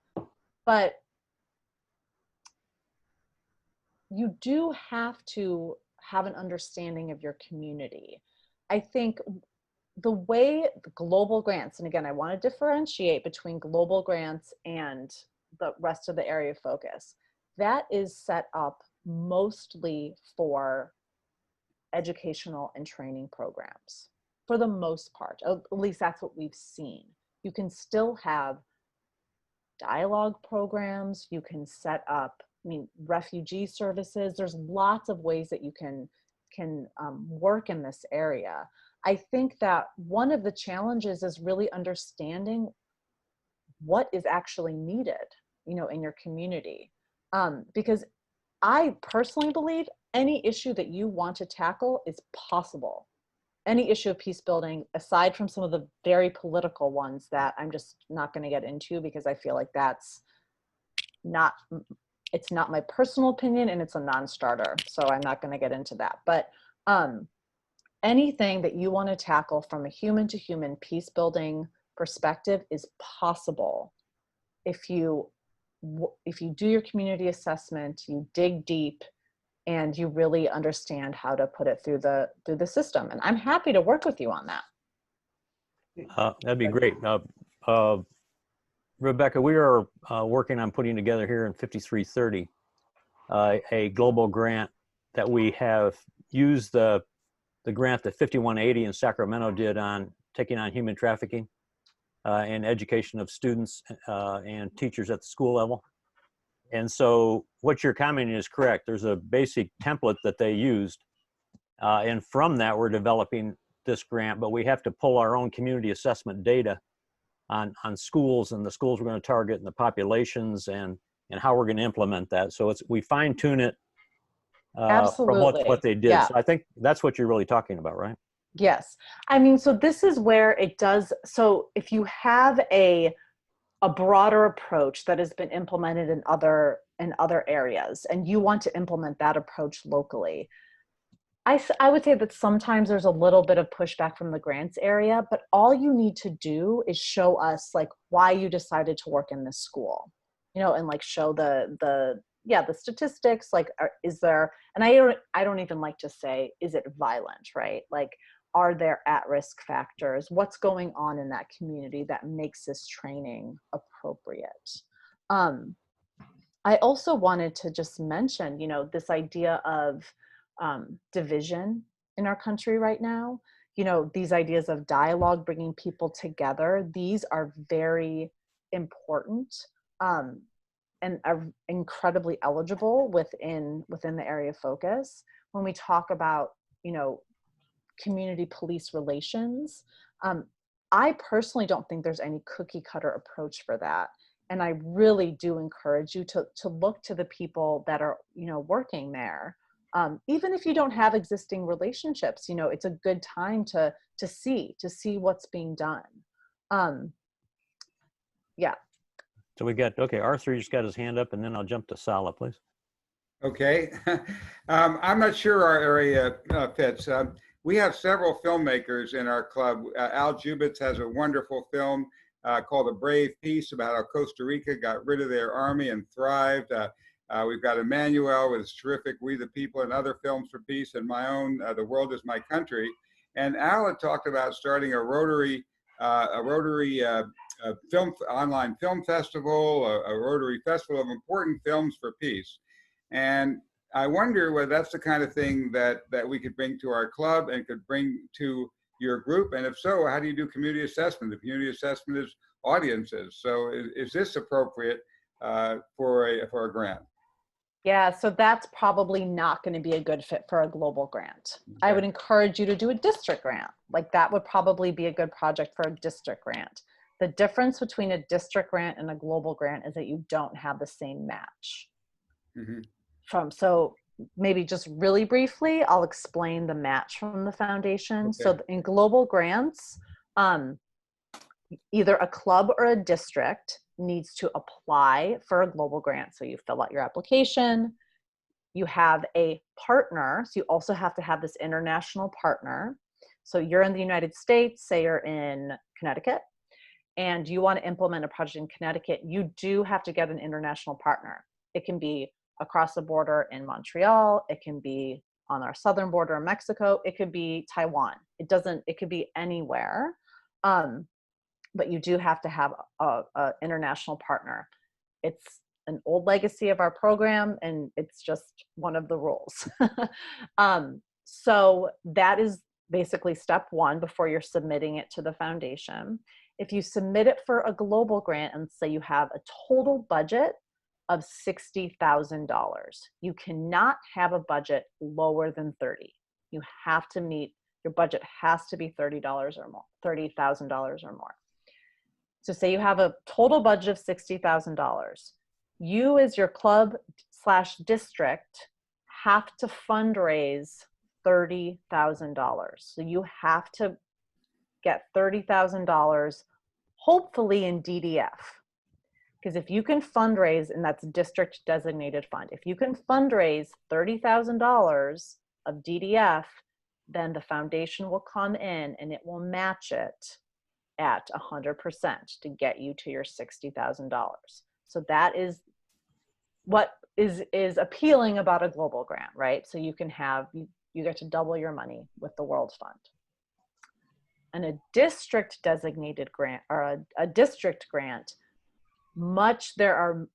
But you do have to have an understanding of your community. I think the way the global grants, and again, I want to differentiate between global grants and the rest of the area of focus, that is set up mostly for educational and training programs for the most part. At least that's what we've seen. You can still have dialogue programs. You can set up, I mean, refugee services. There's lots of ways that you can work in this area. I think that one of the challenges is really understanding what is actually needed, in your community. Because I personally believe any issue that you want to tackle is possible. Any issue of peace building, aside from some of the very political ones that I'm just not going to get into because I feel like it's not my personal opinion and it's a non-starter. So I'm not going to get into that. But anything that you want to tackle from a human to human peace building perspective is possible if you do your community assessment, you dig deep, and you really understand how to put it through the system. And I'm happy to work with you on that. That'd be great. Rebecca, we are working on putting together here in 5330 a global grant that we have used the the grant that 5180 in Sacramento did on taking on human trafficking and education of students and teachers at the school level. And so what you're commenting is correct. There's a basic template that they used. And from that, we're developing this grant, but we have to pull our own community assessment data on schools and the schools we're going to target and the populations and how we're going to implement that. So we fine tune it from Absolutely. what they did. Yeah. So I think that's what you're really talking about, right? Yes. I mean, so this is where it does. So if you have a broader approach that has been implemented in other areas and you want to implement that approach locally, I would say that sometimes there's a little bit of pushback from the grants area, but all you need to do is show us like why you decided to work in this school, you know, and like show the statistics, like is there, and I don't even like to say, is it violent, right? Like, are there at-risk factors? What's going on in that community that makes this training appropriate? I also wanted to just mention, you know, this idea of division in our country right now. You know, these ideas of dialogue, bringing people together, these are very important and are incredibly eligible within the area of focus. When we talk about, you know, community police relations, I personally don't think there's any cookie cutter approach for that. And I really do encourage you to look to the people that are, you know, working there. Even if you don't have existing relationships, you know, it's a good time to see what's being done. Yeah. So we got, okay, Arthur just got his hand up, and then I'll jump to Sala, please. Okay. I'm not sure our area fits. We have several filmmakers in our club. Al Jubitz has a wonderful film called A Brave Peace about how Costa Rica got rid of their army and thrived. We've got Emmanuel with his terrific We the People and Other Films for Peace, and my own The World is My Country. And Al had talked about starting a Rotary film online film festival, a Rotary festival of important films for peace. And I wonder whether that's the kind of thing that we could bring to our club and could bring to your group. And if so, how do you do community assessment? The community assessment is audiences. So is this appropriate for a grant? Yeah, so that's probably not going to be a good fit for a global grant. Okay. I would encourage you to do a district grant. Like that would probably be a good project for a district grant. The difference between a district grant and a global grant is that you don't have the same match. Mm-hmm. So maybe just really briefly, I'll explain the match from the foundation. Okay. So in global grants, either a club or a district needs to apply for a global grant. So you fill out your application, you have a partner. So you also have to have this international partner. So you're in the United States, say you're in Connecticut, and you want to implement a project in Connecticut, you do have to get an international partner. It can be across the border in Montreal, it can be on our southern border in Mexico, it could be Taiwan. It could be anywhere. But you do have to have a international partner. It's an old legacy of our program, and it's just one of the rules. So that is basically step one before you're submitting it to the foundation. If you submit it for a global grant and say you have a total budget of $60,000, you cannot have a budget lower than 30. You have to meet, your budget has to be $30 or more, $30,000 or more. So say you have a total budget of $60,000. You as your club/district have to fundraise $30,000. So you have to get $30,000, hopefully in DDF. Because if you can fundraise, and that's district designated fund, if you can fundraise $30,000 of DDF, then the foundation will come in and it will match it at 100% to get you to your $60,000. So that is what is appealing about a global grant, right? So you can have, you get to double your money with the World Fund. And a district designated grant, or a district grant, there are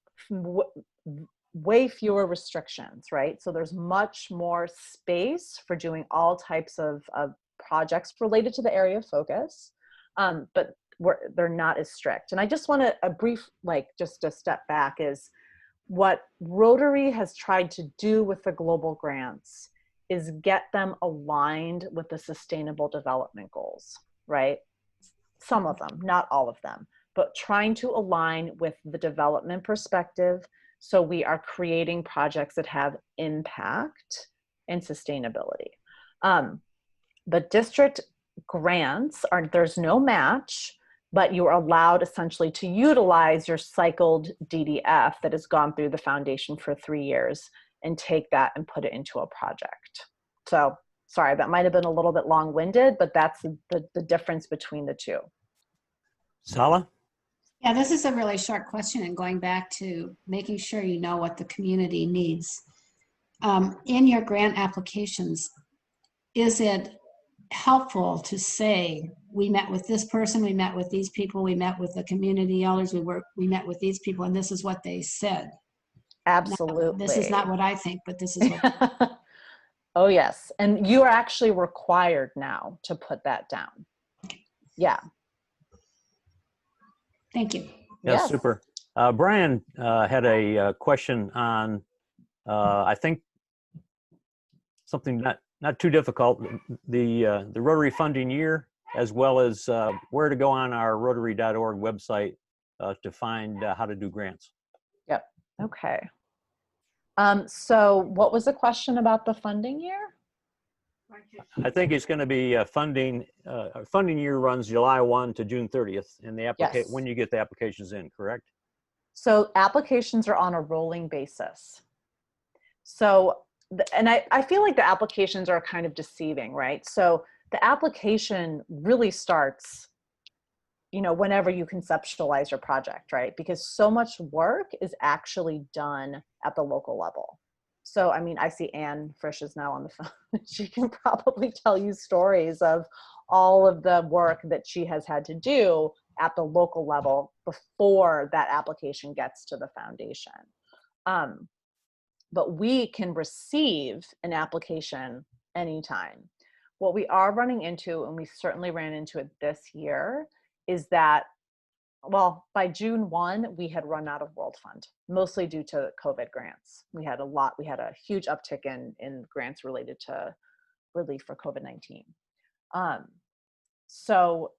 way fewer restrictions, right? So there's much more space for doing all types of projects related to the area of focus, but they're not as strict. And I just want a brief, like just a step back, is what Rotary has tried to do with the global grants is get them aligned with the Sustainable Development Goals, right? Some of them, not all of them, but trying to align with the development perspective. So we are creating projects that have impact and sustainability. The district grants there's no match, but you're allowed essentially to utilize your cycled DDF that has gone through the foundation for 3 years and take that and put it into a project. So sorry, that might have been a little bit long-winded, but that's the difference between the two. Sala? Yeah, this is a really short question, and going back to making sure you know what the community needs. In your grant applications, is it helpful to say, we met with this person, we met with these people, we met with the community elders, we met with these people, and this is what they said? Absolutely. Now, this is not what I think, but this is what. Oh, yes. And you are actually required now to put that down. Yeah. Thank you. Yeah, Yes. super. Brian had a question on, I think, something not too difficult, the Rotary funding year, as well as where to go on our Rotary.org website to find how to do grants. Yep. Okay. So what was the question about the funding year? I think it's going to be funding year runs July 1 to June 30th, and the Yes. when you get the applications in, correct? So applications are on a rolling basis. So, and I feel like the applications are kind of deceiving, right? So the application really starts, whenever you conceptualize your project, right? Because so much work is actually done at the local level. So, I mean, I see Anne Frisch is now on the phone. She can probably tell you stories of all of the work that she has had to do at the local level before that application gets to the foundation. But we can receive an application anytime. What we are running into, and we certainly ran into it this year, is that, well, by June 1, we had run out of World Fund, mostly due to COVID grants. We had a huge uptick in grants related to relief for COVID-19. So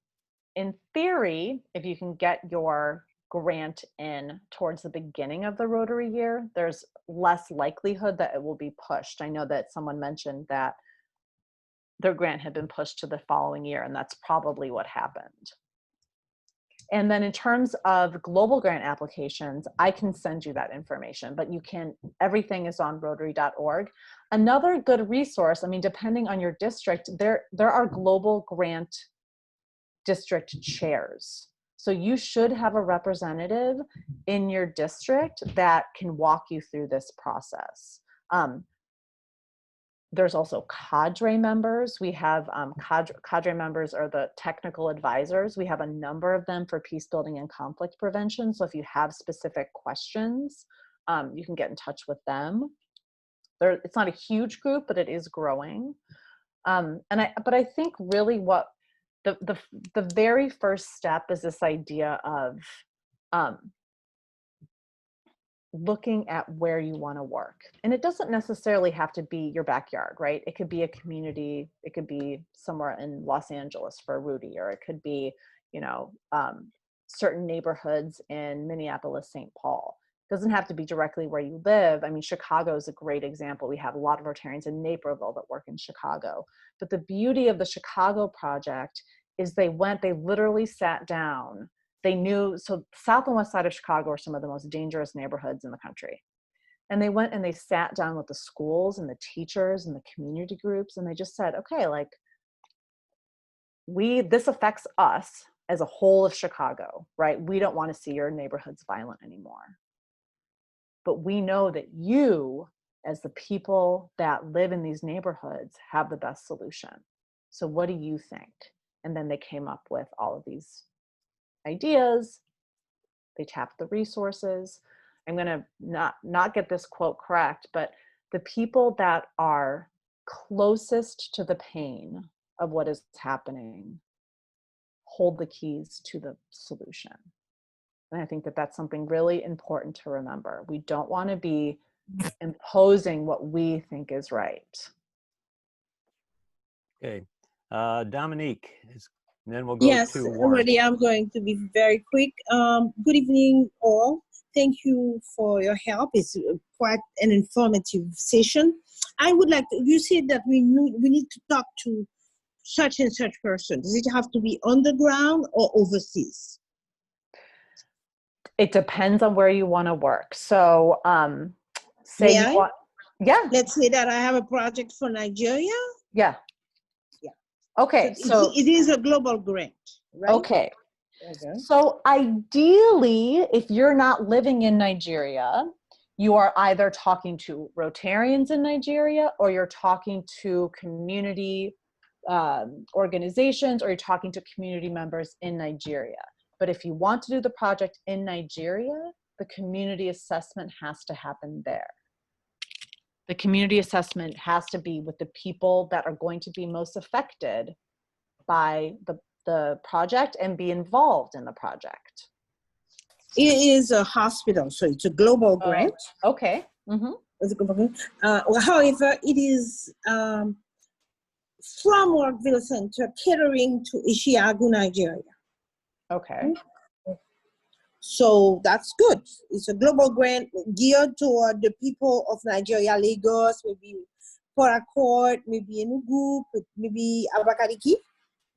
in theory, if you can get your grant in towards the beginning of the Rotary year, there's less likelihood that it will be pushed. I know that someone mentioned that their grant had been pushed to the following year, and that's probably what happened. And then in terms of global grant applications, I can send you that information, but everything is on Rotary.org. Another good resource, I mean, depending on your district, there are global grant district chairs. So you should have a representative in your district that can walk you through this process. There's also cadre members. We have cadre members are the technical advisors. We have a number of them for peace building and conflict prevention. So if you have specific questions, you can get in touch with them. It's not a huge group, but it is growing. But I think really what the very first step is this idea of looking at where you want to work. And it doesn't necessarily have to be your backyard, right? It could be a community. It could be somewhere in Los Angeles for Rudy, or it could be, certain neighborhoods in Minneapolis, St. Paul. It doesn't have to be directly where you live. I mean, Chicago is a great example. We have a lot of Rotarians in Naperville that work in Chicago. But the beauty of the Chicago project is they literally sat down. They knew, so south and west side of Chicago are some of the most dangerous neighborhoods in the country. And they went and they sat down with the schools and the teachers and the community groups, and they just said, okay, like, this affects us as a whole of Chicago, right? We don't want to see your neighborhoods violent anymore. But we know that you, as the people that live in these neighborhoods, have the best solution. So what do you think? And then they came up with all of these ideas. They tapped the resources. I'm going to not get this quote correct, but the people that are closest to the pain of what is happening hold the keys to the solution. And I think that that's something really important to remember. We don't want to be imposing what we think is right. Okay. Dominique, and then we'll go Yes, to Warren. already I'm going to be very quick. Good evening, all. Thank you for your help. It's quite an informative session. I would like to, you said that we need to talk to such and such person. Does it have to be on the ground or overseas? It depends on where you want to work. So say May you I? want, yeah, Let's say that I have a project for Nigeria. yeah. Yeah. Okay, so it is a global grant, right? okay. Okay. So ideally, if you're not living in Nigeria, you are either talking to Rotarians in Nigeria, or you're talking to community organizations, or you're talking to community members in Nigeria. But if you want to do the project in Nigeria, the community assessment has to happen there. The community assessment has to be with the people that are going to be most affected by the project and be involved in the project. It is a hospital, so it's a global grant. Okay. Mm-hmm. It's a global grant. However, it is from Rockville Center catering to Ishiagu, Nigeria. Okay. So that's good. It's a global grant geared toward the people of Nigeria, Lagos, maybe Port Harcourt, maybe Enugu, maybe Abakaliki.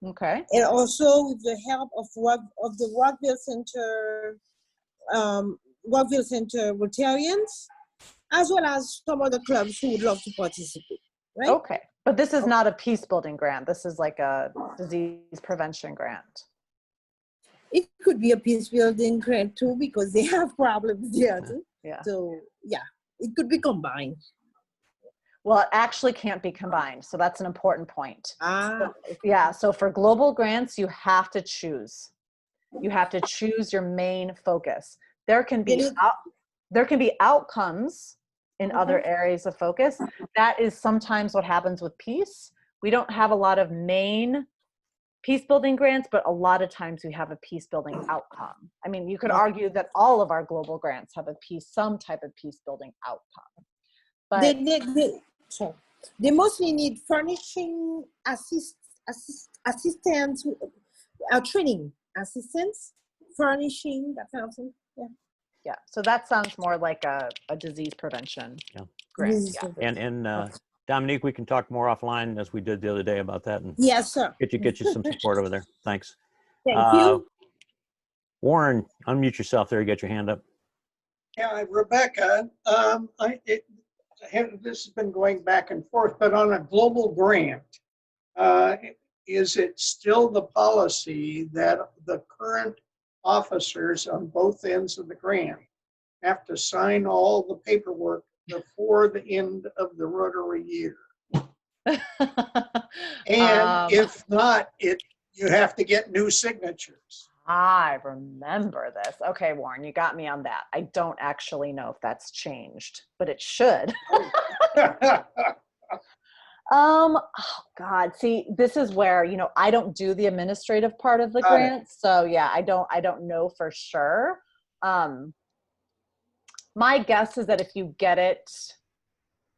Okay. And also with the help of the Rockville Center Rotarians, as well as some other clubs who would love to participate, right? Okay. But this is not a peace building grant. This is like a disease prevention grant. It could be a peace building grant too, because they have problems there too. Yeah. So yeah, it could be combined. Well, it actually can't be combined. So that's an important point. Ah. Yeah. So for global grants, you have to choose. You have to choose your main focus. There can be outcomes in other areas of focus. That is sometimes what happens with peace. We don't have a lot of main peace building grants, but a lot of times we have a peace building outcome. I mean, you could argue that all of our global grants have some type of peace building outcome. But they mostly need furnishing assistants, training assistants, furnishing, that kind of thing. Yeah. Yeah. So that sounds more like a disease prevention grant. Yeah. And Dominique, we can talk more offline as we did the other day about that, and yes, sir. Get you some support over there. Thanks. Thank you. Warren, unmute yourself there. You got your hand up. Yeah, Rebecca, this has been going back and forth, but on a global grant, is it still the policy that the current officers on both ends of the grant have to sign all the paperwork before the end of the Rotary year? And if not, you have to get new signatures. I remember this. Okay, Warren, you got me on that. I don't actually know if that's changed, but it should. Oh God, see, this is where, I don't do the administrative part of the grant. So yeah, I don't know for sure. My guess is that if you get it,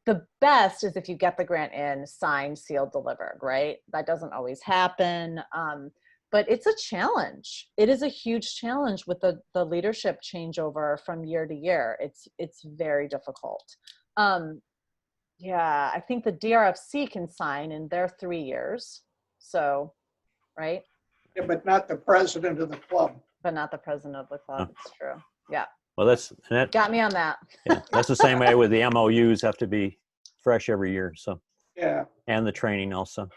the best is if you get the grant in, signed, sealed, delivered, right? That doesn't always happen. But it's a challenge. It is a huge challenge with the leadership changeover from year to year. It's very difficult. Yeah, I think the DRFC can sign in their 3 years. So, right? Yeah, but not the president of the club. But not the president of the club. It's true. Yeah. Well, that got me on that. Yeah, that's the same way with the MOUs have to be fresh every year. So yeah, and the training also.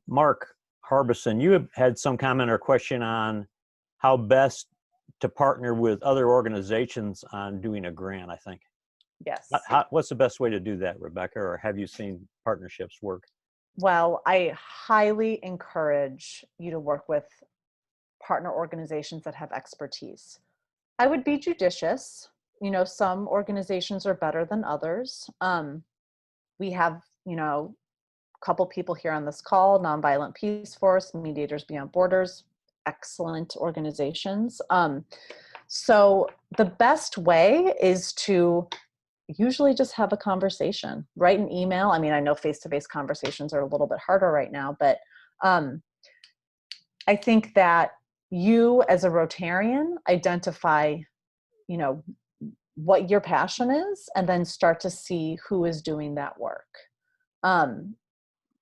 Mark Harbison, you have had some comment or question on how best to partner with other organizations on doing a grant, I think. Yes. What's the best way to do that, Rebecca, or have you seen partnerships work? Well, I highly encourage you to work with partner organizations that have expertise. I would be judicious. you know, some organizations are better than others. We have, you know, a couple people here on this call, Nonviolent Peace Force, Mediators Beyond Borders, excellent organizations. So the best way is to usually just have a conversation, write an email. I mean, I know face-to-face conversations are a little bit harder right now, but I think that you as a Rotarian identify, you know, what your passion is, and then start to see who is doing that work.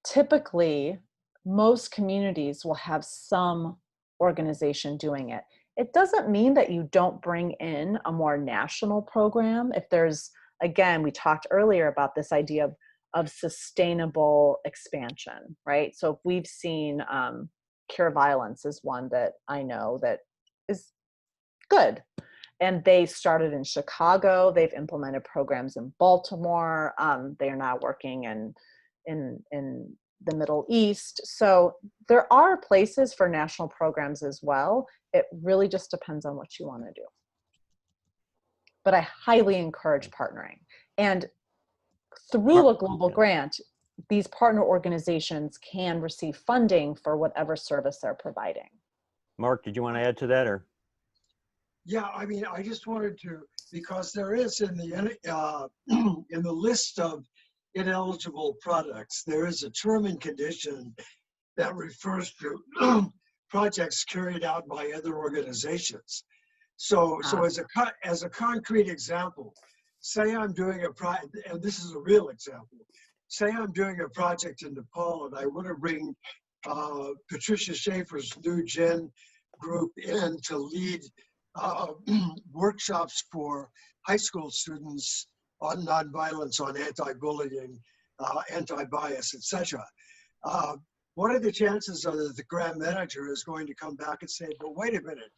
Typically, most communities will have some organization doing it. It doesn't mean that you don't bring in a more national program. If there's, again, we talked earlier about this idea of sustainable expansion, right? So if we've seen Cure Violence is one that I know that is good. And they started in Chicago. They've implemented programs in Baltimore. They are now working in the Middle East. So there are places for national programs as well. It really just depends on what you want to do. But I highly encourage partnering. And through a global grant, these partner organizations can receive funding for whatever service they're providing. Mark, did you want to add to that, or? Yeah, I mean, I just wanted to, because there is in the list of ineligible products, there is a term and condition that refers to projects carried out by other organizations. So as a concrete example, say I'm doing a project, and this is a real example. Say I'm doing a project in Nepal, and I want to bring Patricia Schaefer's New Gen group in to lead workshops for high school students on nonviolence, on anti-bullying, anti-bias, etc. What are the chances of that the grant manager is going to come back and say, but wait a minute,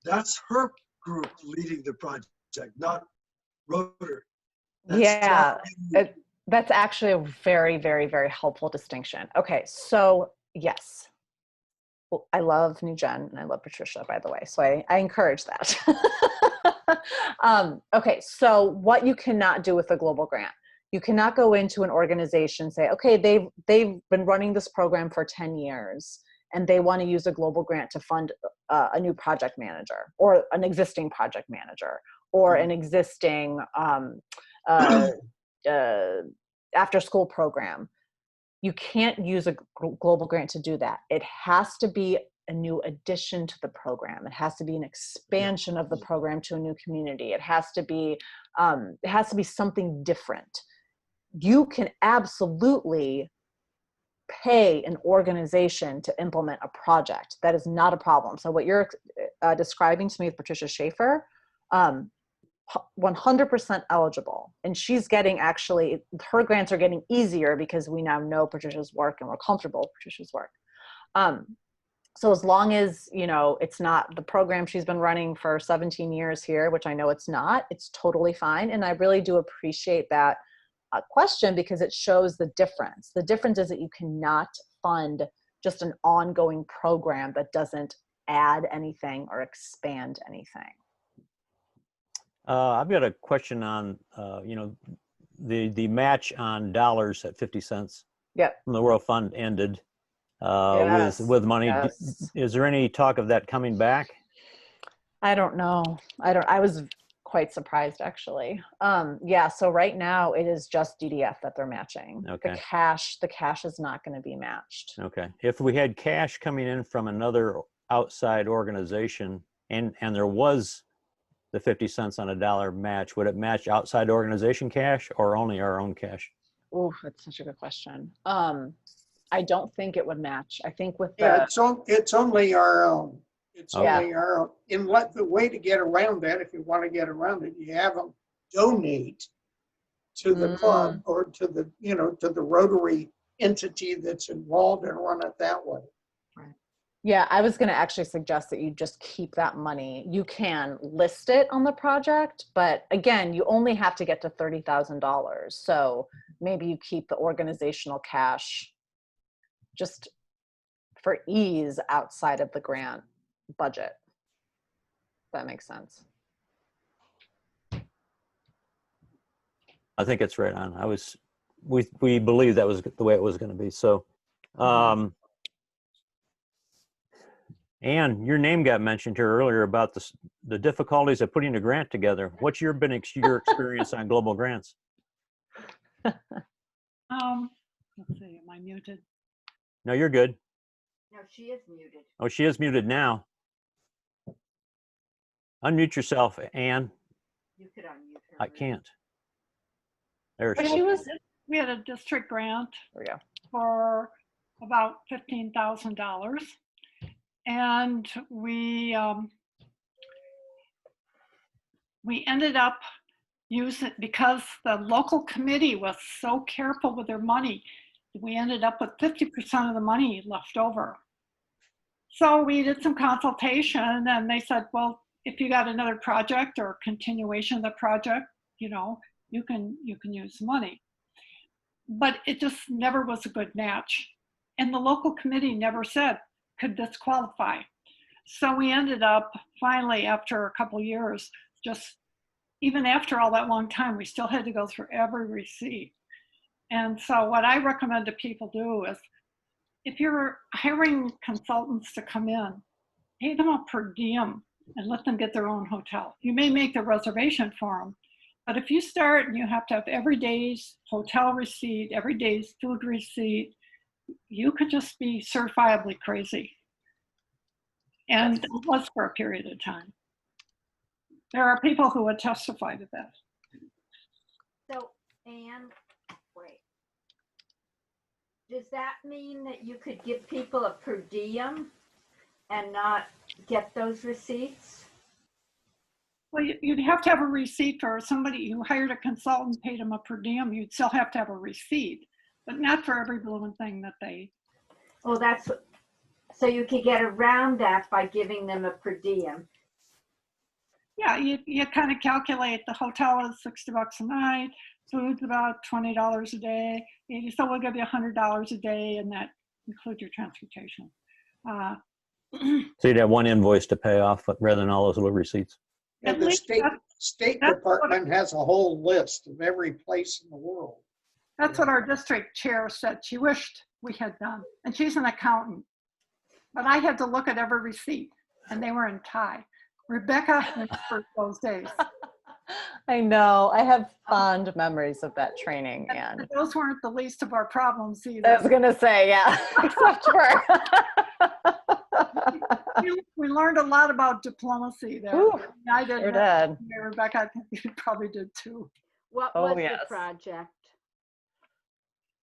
that's her group leading the project, not Rotary? That's actually a very, very, very helpful distinction. Okay, so yes. Well, I love New Gen and I love Patricia, by the way. So I encourage that. Okay, so what you cannot do with a global grant, you cannot go into an organization and say, okay, they've been running this program for 10 years and they want to use a global grant to fund a new project manager or an existing project manager or an existing after school program. You can't use a global grant to do that. It has to be a new addition to the program. It has to be an expansion of the program to a new community. It has to be something different. You can absolutely pay an organization to implement a project. That is not a problem. So what you're describing to me with Patricia Schaefer, 100% eligible, and she's getting, actually her grants are getting easier because we now know Patricia's work and we're comfortable with Patricia's work. So as long as, you know, it's not the program she's been running for 17 years here, which I know it's not, it's totally fine. And I really do appreciate that question, because it shows the difference. The difference is that you cannot fund just an ongoing program that doesn't add anything or expand anything. I've got a question on, you know, the match on dollars at 50 cents. Yep. From the World Fund ended Yes. with money. Yes. Is there any talk of that coming back? I don't know. I was quite surprised, actually. Yeah, so right now it is just DDF that they're matching. Okay. The cash is not going to be matched. Okay. If we had cash coming in from another outside organization and there was the 50 cents on a dollar match, would it match outside organization cash or only our own cash? Oh, that's such a good question. I don't think it would match. I think with Yeah, it's only our own. It's only our own. And the way to get around that, if you want to get around it, you have them donate to the club or to the, you know, to the Rotary entity that's involved and run it that way. Yeah, I was going to actually suggest that you just keep that money. You can list it on the project, but again, you only have to get to $30,000. So maybe you keep the organizational cash just for ease outside of the grant budget. If that makes sense. I think it's right on. We believed that was the way it was going to be. So, Anne, your name got mentioned here earlier about the difficulties of putting a grant together. What's your experience on global grants? Let's see, am I muted? No, you're good. No, she is muted. Oh, she is muted now. Unmute yourself, Anne. You could unmute her. I can't. There But she she is. was, We had a district grant there we go. for about $15,000. And we ended up using, because the local committee was so careful with their money, we ended up with 50% of the money left over. So we did some consultation and they said, well, if you got another project or continuation of the project, you know, you can use the money. But it just never was a good match. And the local committee never said, could this qualify? So we ended up finally, after a couple years, just even after all that long time, we still had to go through every receipt. And so what I recommend to people do is, if you're hiring consultants to come in, pay them a per diem and let them get their own hotel. You may make the reservation for them, but if you start and you have to have every day's hotel receipt, every day's food receipt, you could just be certifiably crazy. And it was for a period of time. There are people who would testify to that. So, Anne, wait. Does that mean that you could give people a per diem and not get those receipts? Well, you'd have to have a receipt for somebody who hired a consultant, paid them a per diem. You'd still have to have a receipt, but not for every blooming thing that they. Oh, that's, so you could get around that by giving them a per diem. Yeah, you kind of calculate the hotel is $60 a night, food's about $20 a day. So we'll give you $100 a day, and that includes your transportation. So you'd have one invoice to pay off rather than all those little receipts. Yeah, At the least State that's Department has a whole list of every place in the world. That's what our district chair said she wished we had done. And she's an accountant. But I had to look at every receipt, and they were in Thai. Rebecca remembered those days. I know. I have fond memories of that training, And and those weren't the least of our problems I either. was gonna say, yeah, except for. We learned a lot about diplomacy there. Ooh, I did. sure did. Rebecca, I think you probably did too. What Oh, was yes. the project?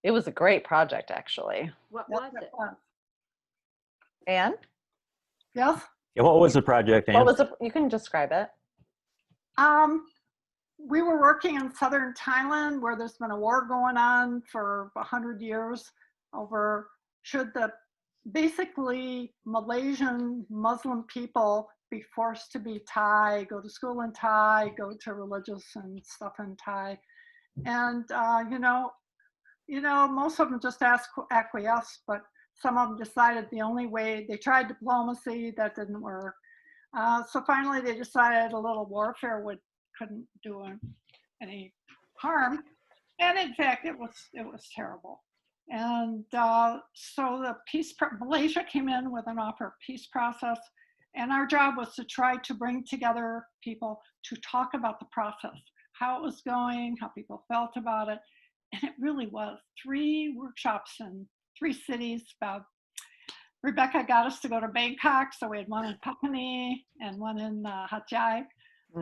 It was a great project, actually. What Yes, was it? Anne, Yes. Yeah, what was the project, Anne? what was it? You can describe it. We were working in southern Thailand where there's been a war going on for 100 years over should the basically Malaysian Muslim people be forced to be Thai, go to school in Thai, go to religious and stuff in Thai. And, most of them just acquiesce, but some of them decided the only way, they tried diplomacy, that didn't work. So finally they decided a little warfare couldn't do any harm. And in fact, it was terrible. And so Malaysia came in with an offer of peace process. And our job was to try to bring together people to talk about the process, how it was going, how people felt about it. And it really was 3 workshops in 3 cities. Rebecca got us to go to Bangkok, so we had one in Papani and one in Hat Yai.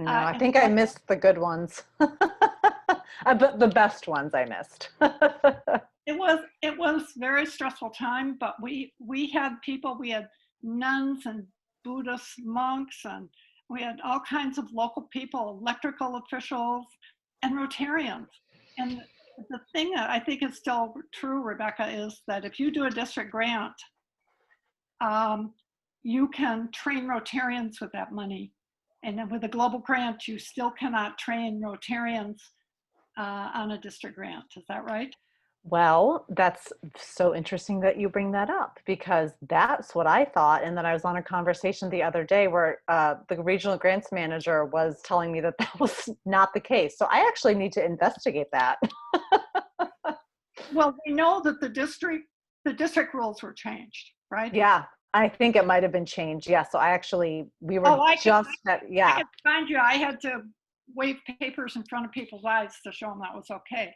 I think I missed the good ones. But the best ones I missed. It was very stressful time, but we had people, we had nuns and Buddhist monks, and we had all kinds of local people, electrical officials, and Rotarians. And the thing that I think is still true, Rebecca, is that if you do a district grant, you can train Rotarians with that money. And then with a global grant, you still cannot train Rotarians on a district grant. Is that right? Well, that's so interesting that you bring that up because that's what I thought. And then I was on a conversation the other day where the regional grants manager was telling me that that was not the case. So I actually need to investigate that. Well, we know that the district rules were changed, right? Yeah, I think it might have been changed. Yeah. So we were I just at, I yeah. can find you. I had to wave papers in front of people's eyes to show them that was okay.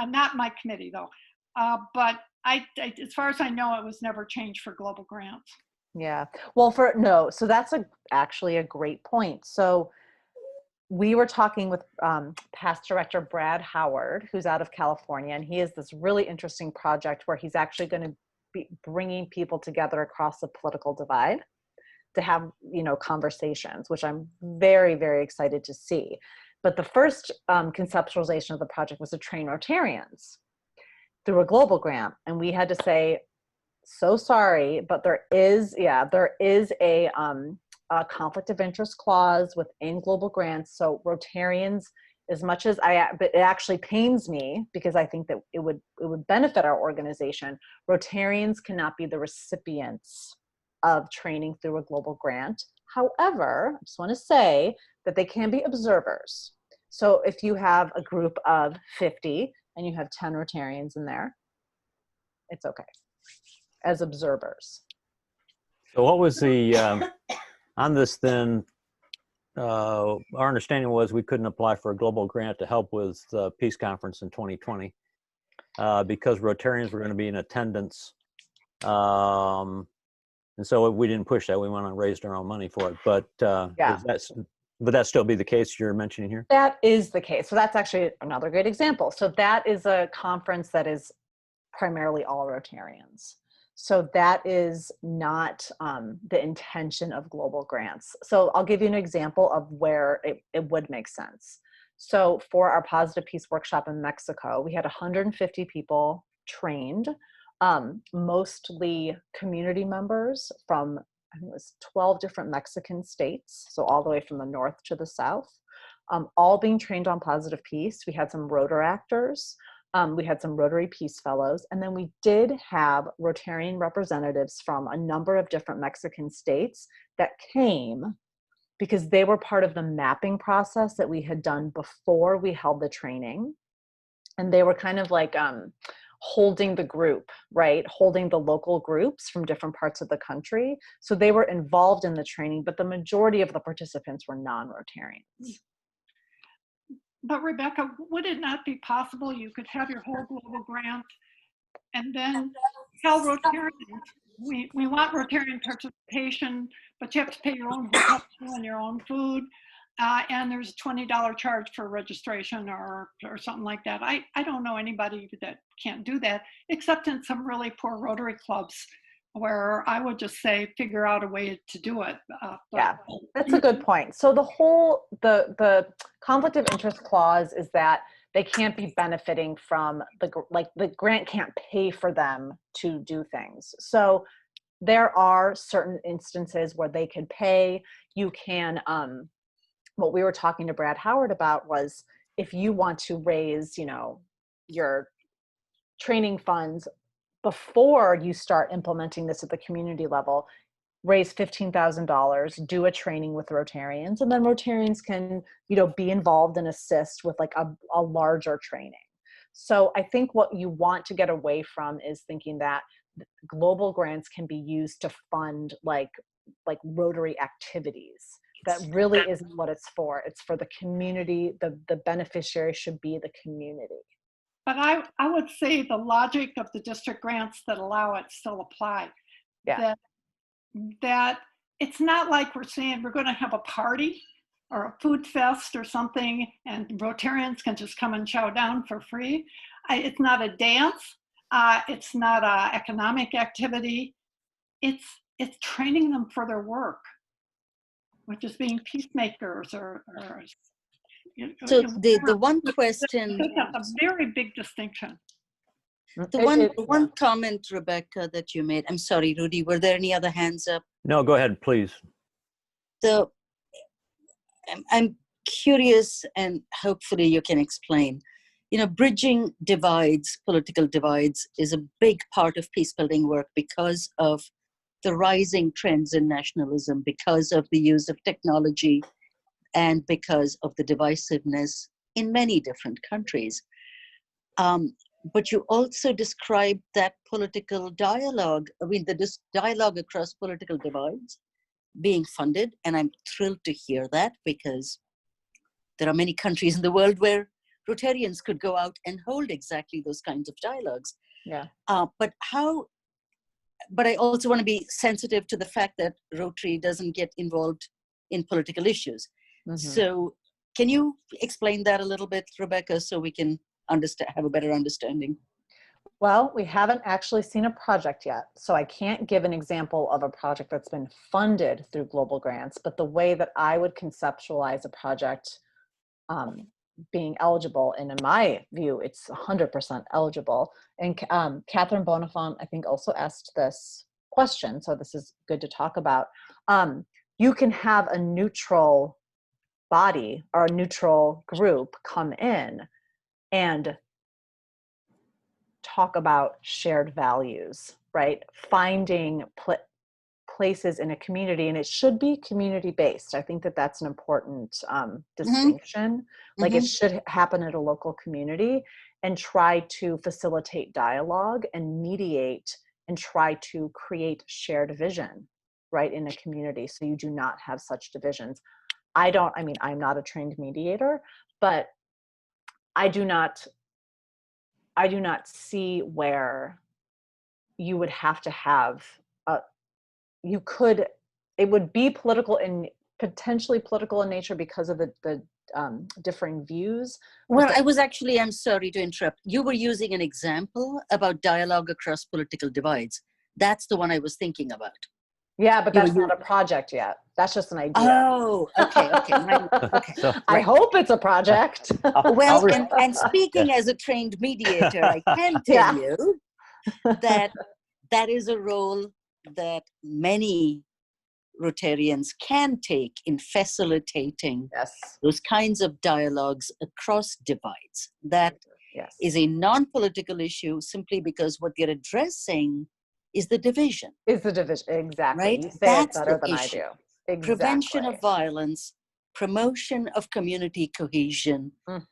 Not my committee though. But as far as I know, it was never changed for global grants. Yeah. Well, so that's actually a great point. So we were talking with past director Brad Howard, who's out of California, and he has this really interesting project where he's actually going to be bringing people together across the political divide to have, conversations, which I'm very, very excited to see. But the first conceptualization of the project was to train Rotarians through a global grant. And we had to say, so sorry, but there is a conflict of interest clause within global grants. So Rotarians, as much as but it actually pains me because I think that it would benefit our organization. Rotarians cannot be the recipients of training through a global grant. However, I just want to say that they can be observers. So if you have a group of 50 and you have 10 Rotarians in there, it's okay as observers. So what was the, on this then, our understanding was we couldn't apply for a global grant to help with the Peace Conference in 2020 because Rotarians were going to be in attendance. And so we didn't push that. We went on and raised our own money for it. But Yeah. Would that still be the case you're mentioning here? That is the case. So that's actually another great example. So that is a conference that is primarily all Rotarians. So that is not the intention of global grants. So I'll give you an example of where it would make sense. So for our Positive Peace workshop in Mexico, we had 150 people trained, mostly community members from, I think it was 12 different Mexican states. So all the way from the north to the south, all being trained on positive peace. We had some Rotaractors. We had some Rotary Peace Fellows, and then we did have Rotarian representatives from a number of different Mexican states that came because they were part of the mapping process that we had done before we held the training. And they were kind of like holding the group, right? Holding the local groups from different parts of the country. So they were involved in the training, but the majority of the participants were non-Rotarians. But Rebecca, would it not be possible you could have your whole global grant and then tell Rotarians, we want Rotarian participation, but you have to pay your own hotel and your own food. And there's a $20 charge for registration or something like that. I don't know anybody that can't do that, except in some really poor Rotary clubs where I would just say, figure out a way to do it. Yeah, that's a good point. So the conflict of interest clause is that they can't be benefiting from the grant can't pay for them to do things. So there are certain instances where they could pay. You can, what we were talking to Brad Howard about was if you want to raise, your training funds before you start implementing this at the community level, raise $15,000, do a training with Rotarians, and then Rotarians can, be involved and assist with like a larger training. So I think what you want to get away from is thinking that global grants can be used to fund like Rotary activities. That really isn't what it's for. It's for the community. The beneficiary should be the community. But I would say the logic of the district grants that allow it still apply. Yeah. That it's not like we're saying we're going to have a party or a food fest or something and Rotarians can just come and chow down for free. It's not a dance. It's not an economic activity. It's training them for their work, which is being peacemakers or So the one question, that's a very big distinction. the one comment, Rebecca, that you made, I'm sorry, Rudy, were there any other hands up? No, go ahead, please. So I'm curious, and hopefully you can explain. bridging divides, political divides, is a big part of peace building work because of the rising trends in nationalism, because of the use of technology, and because of the divisiveness in many different countries. But you also described that political dialogue, the dialogue across political divides being funded, and I'm thrilled to hear that, because there are many countries in the world where Rotarians could go out and hold exactly those kinds of dialogues. Yeah. But I also want to be sensitive to the fact that Rotary doesn't get involved in political issues. Mhm. So can you explain that a little bit, Rebecca, so we can have a better understanding? Well, we haven't actually seen a project yet, so I can't give an example of a project that's been funded through global grants, but the way that I would conceptualize a project being eligible, and in my view, it's 100% eligible. And Catherine Bonifant, I think, also asked this question, so this is good to talk about. You can have a neutral body or a neutral group come in and talk about shared values, right? Finding places in a community, and it should be community-based. I think that that's an important distinction. Like it should happen at a local community, and try to facilitate dialogue and mediate and try to create shared vision, right, in a community, so you do not have such divisions. I'm not a trained mediator, but I do not see where you would have to have it would be political and potentially political in nature because of the differing views. Well, I'm sorry to interrupt. You were using an example about dialogue across political divides. That's the one I was thinking about. Yeah, but that's not a project yet. That's just an idea. Oh, okay. Okay. So, I hope it's a project. Well, and speaking as a trained mediator, I can tell you that that is a role that many Rotarians can take in facilitating those kinds of dialogues across divides. That is a non-political issue, simply because what they're addressing is the division. Exactly. Right? You say That's it better the than issue. I do. Exactly. Prevention of violence, promotion of community cohesion,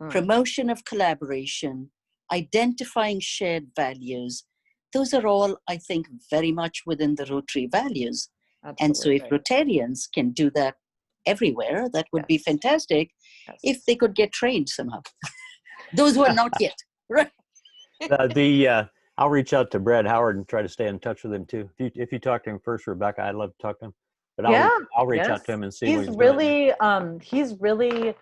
promotion of collaboration, identifying shared values. Those are all, I think, very much within the Rotary values. Absolutely. And so if Rotarians can do that everywhere, that would be fantastic if they could get trained somehow. Those who are not yet, right? I'll reach out to Brad Howard and try to stay in touch with him too. If you talk to him first, Rebecca, I'd love to talk to him. But I'll reach out to him and see what he's doing. He's really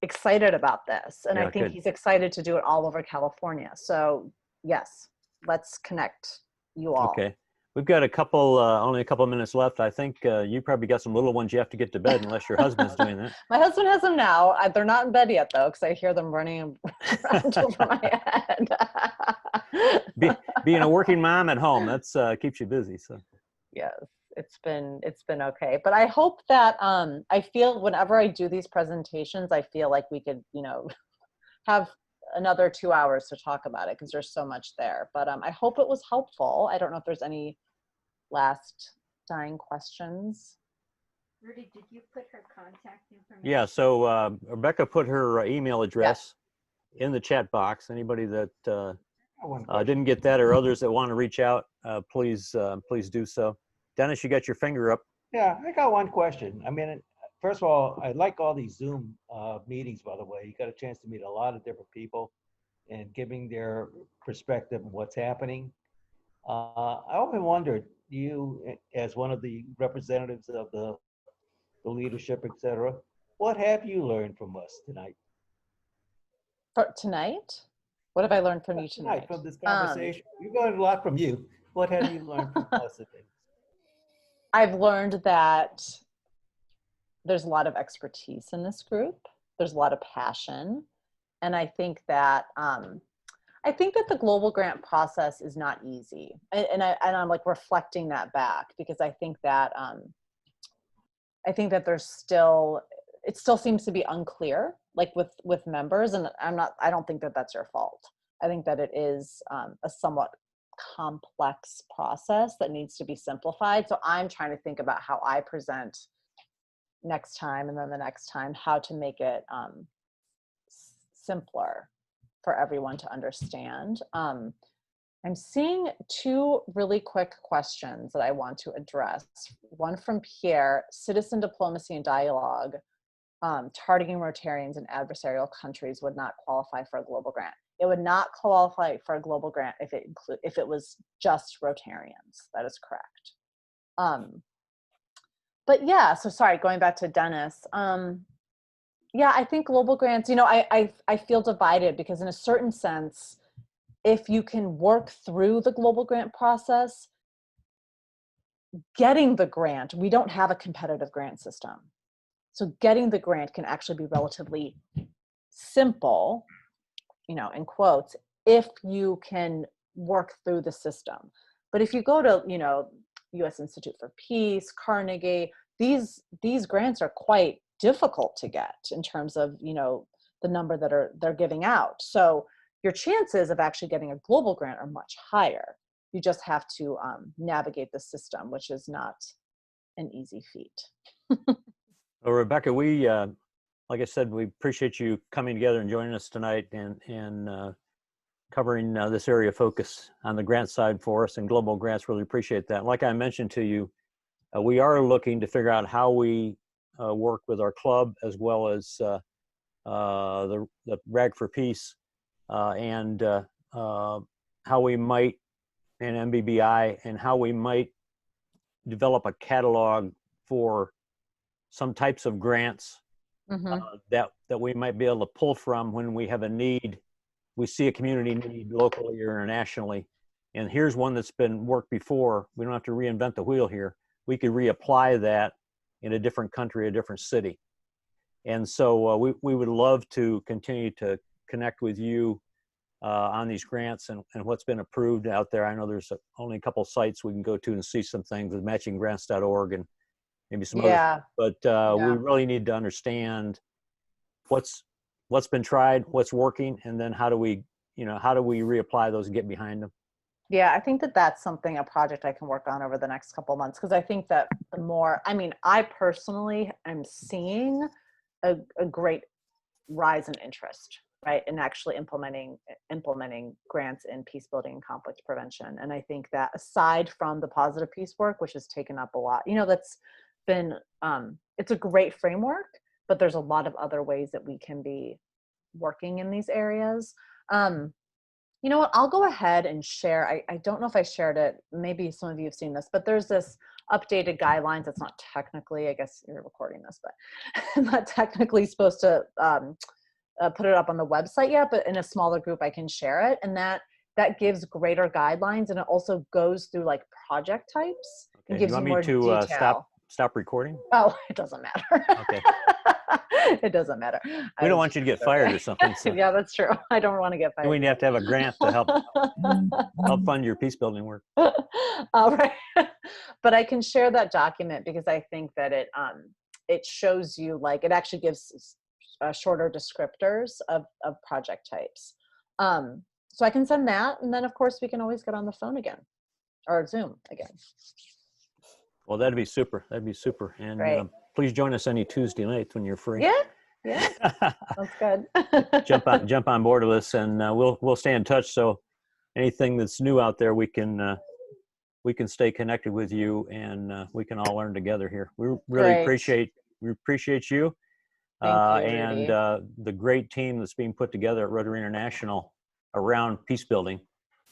excited about this, and I think he's excited to do it all over California. So yes, let's connect you all. Okay. We've got only a couple minutes left. I think you probably got some little ones you have to get to bed, unless your husband's doing that. My husband has them now. They're not in bed yet, though, because I hear them running around over my head. Being a working mom at home, that's keeps you busy. So yes, it's been okay. But I hope that I feel whenever I do these presentations, I feel like we could, have another 2 hours to talk about it, because there's so much there. But I hope it was helpful. I don't know if there's any last dying questions. Rudy, did you put her contact information? Yeah, so Rebecca put her email address in the chat box. Anybody that didn't get that, or others that want to reach out, please do so. Dennis, you got your finger up. Yeah, I got one question. I mean, first of all, I like all these Zoom meetings, by the way. You got a chance to meet a lot of different people and giving their perspective of what's happening. I often wondered, you, as one of the representatives of the leadership, et cetera, what have you learned from us tonight? Tonight? What have I learned from you tonight? From this conversation. We've learned a lot from you. What have you learned from us today? I've learned that there's a lot of expertise in this group. There's a lot of passion. And I think that the global grant process is not easy. And I'm like reflecting that back, because I think that there's still, it still seems to be unclear like with members, and I don't think that that's your fault. I think that it is a somewhat complex process that needs to be simplified. So I'm trying to think about how I present next time, and then the next time, how to make it simpler for everyone to understand. I'm seeing two really quick questions that I want to address. One from Pierre: citizen diplomacy and dialogue, targeting Rotarians in adversarial countries would not qualify for a global grant. It would not qualify for a global grant if it was just Rotarians. That is correct. But yeah, so sorry, going back to Dennis. Yeah, I think global grants, I feel divided, because in a certain sense, if you can work through the global grant process, getting the grant, we don't have a competitive grant system. So getting the grant can actually be relatively simple, in quotes, if you can work through the system. But if you go to, U.S. Institute for Peace, Carnegie, these grants are quite difficult to get in terms of, the number that they're giving out. So your chances of actually getting a global grant are much higher. You just have to navigate the system, which is not an easy feat. Well, Rebecca, we, like I said, we appreciate you coming together and joining us tonight and covering this area of focus on the grant side for us and global grants. Really appreciate that. Like I mentioned to you, we are looking to figure out how we work with our club, as well as the RAG for Peace, and how we might, and MBBI, and how we might develop a catalog for some types of grants that we might be able to pull from when we have a need. We see a community need locally or internationally, and here's one that's been worked before. We don't have to reinvent the wheel here. We could reapply that in a different country, a different city. And so we would love to continue to connect with you on these grants and what's been approved out there. I know there's only a couple sites we can go to and see some things with matchinggrants.org and maybe some other, but we really need to understand what's been tried, what's working, and then how do we reapply those and get behind them. Yeah, I think that's something, a project I can work on over the next couple of months, because I think that the more, I personally am seeing a great rise in interest, right, in actually implementing grants in peace building and conflict prevention. And I think that aside from the positive peace work, which has taken up a lot, that's been, it's a great framework, but there's a lot of other ways that we can be working in these areas. You know what, I'll go ahead and share, I don't know if I shared it, maybe some of you have seen this, but there's this updated guidelines. It's not technically, I guess you're recording this, but I'm not technically supposed to put it up on the website yet, but in a smaller group I can share it. And that gives greater guidelines, and it also goes through like project types. Okay. It gives you want you more me to detail. Stop recording? Oh, it doesn't matter. Okay. It doesn't matter. We don't want you to get fired or something. So. Yeah, that's true. I don't want to get fired. We have to have a grant to help fund your peace building work. All right. But I can share that document because I think that it shows you, like, it actually gives shorter descriptors of project types. So I can send that, and then of course we can always get on the phone again or Zoom again. Well, that'd be super. That'd be super. And please join us any Tuesday night when you're free. Yeah. That's good. jump on board with us, and we'll stay in touch. So anything that's new out there, we can stay connected with you, and we can all learn together here. We really appreciate you. And the great team that's being put together at Rotary International around peace building.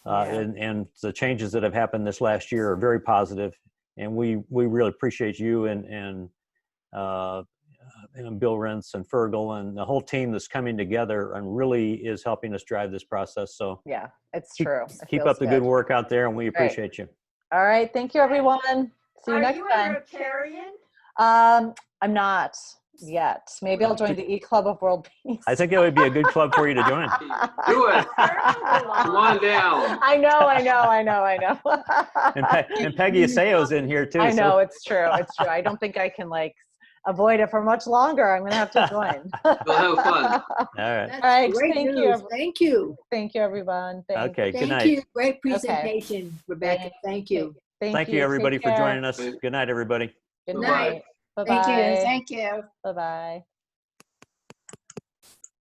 And the changes that have happened this last year are very positive, and we really appreciate you and Bill Rentz and Fergal and the whole team that's coming together and really is helping us drive this process. So yeah, it's true. Keep up the good work out there, and we appreciate you. All right, thank you, everyone. See you next time. Are you a Rotarian? I'm not yet. Maybe I'll join the E-Club of World Peace. I think it would be a good club for you to join. Do it. Come on down. I know. And Peggy Aseo's in here too. I know, it's true. I don't think I can avoid it for much longer. I'm going to have to join. We'll have fun. All right. All right. Great Thank news. you. Thank you. Thank you, everyone. Thank Okay. Good Thank night. you. Great presentation, Rebecca. Thank you. Thank you, everybody, Take for care. joining us. Good night, everybody. Good Bye-bye. night. Thank you. Bye-bye. Thank you. Bye-bye.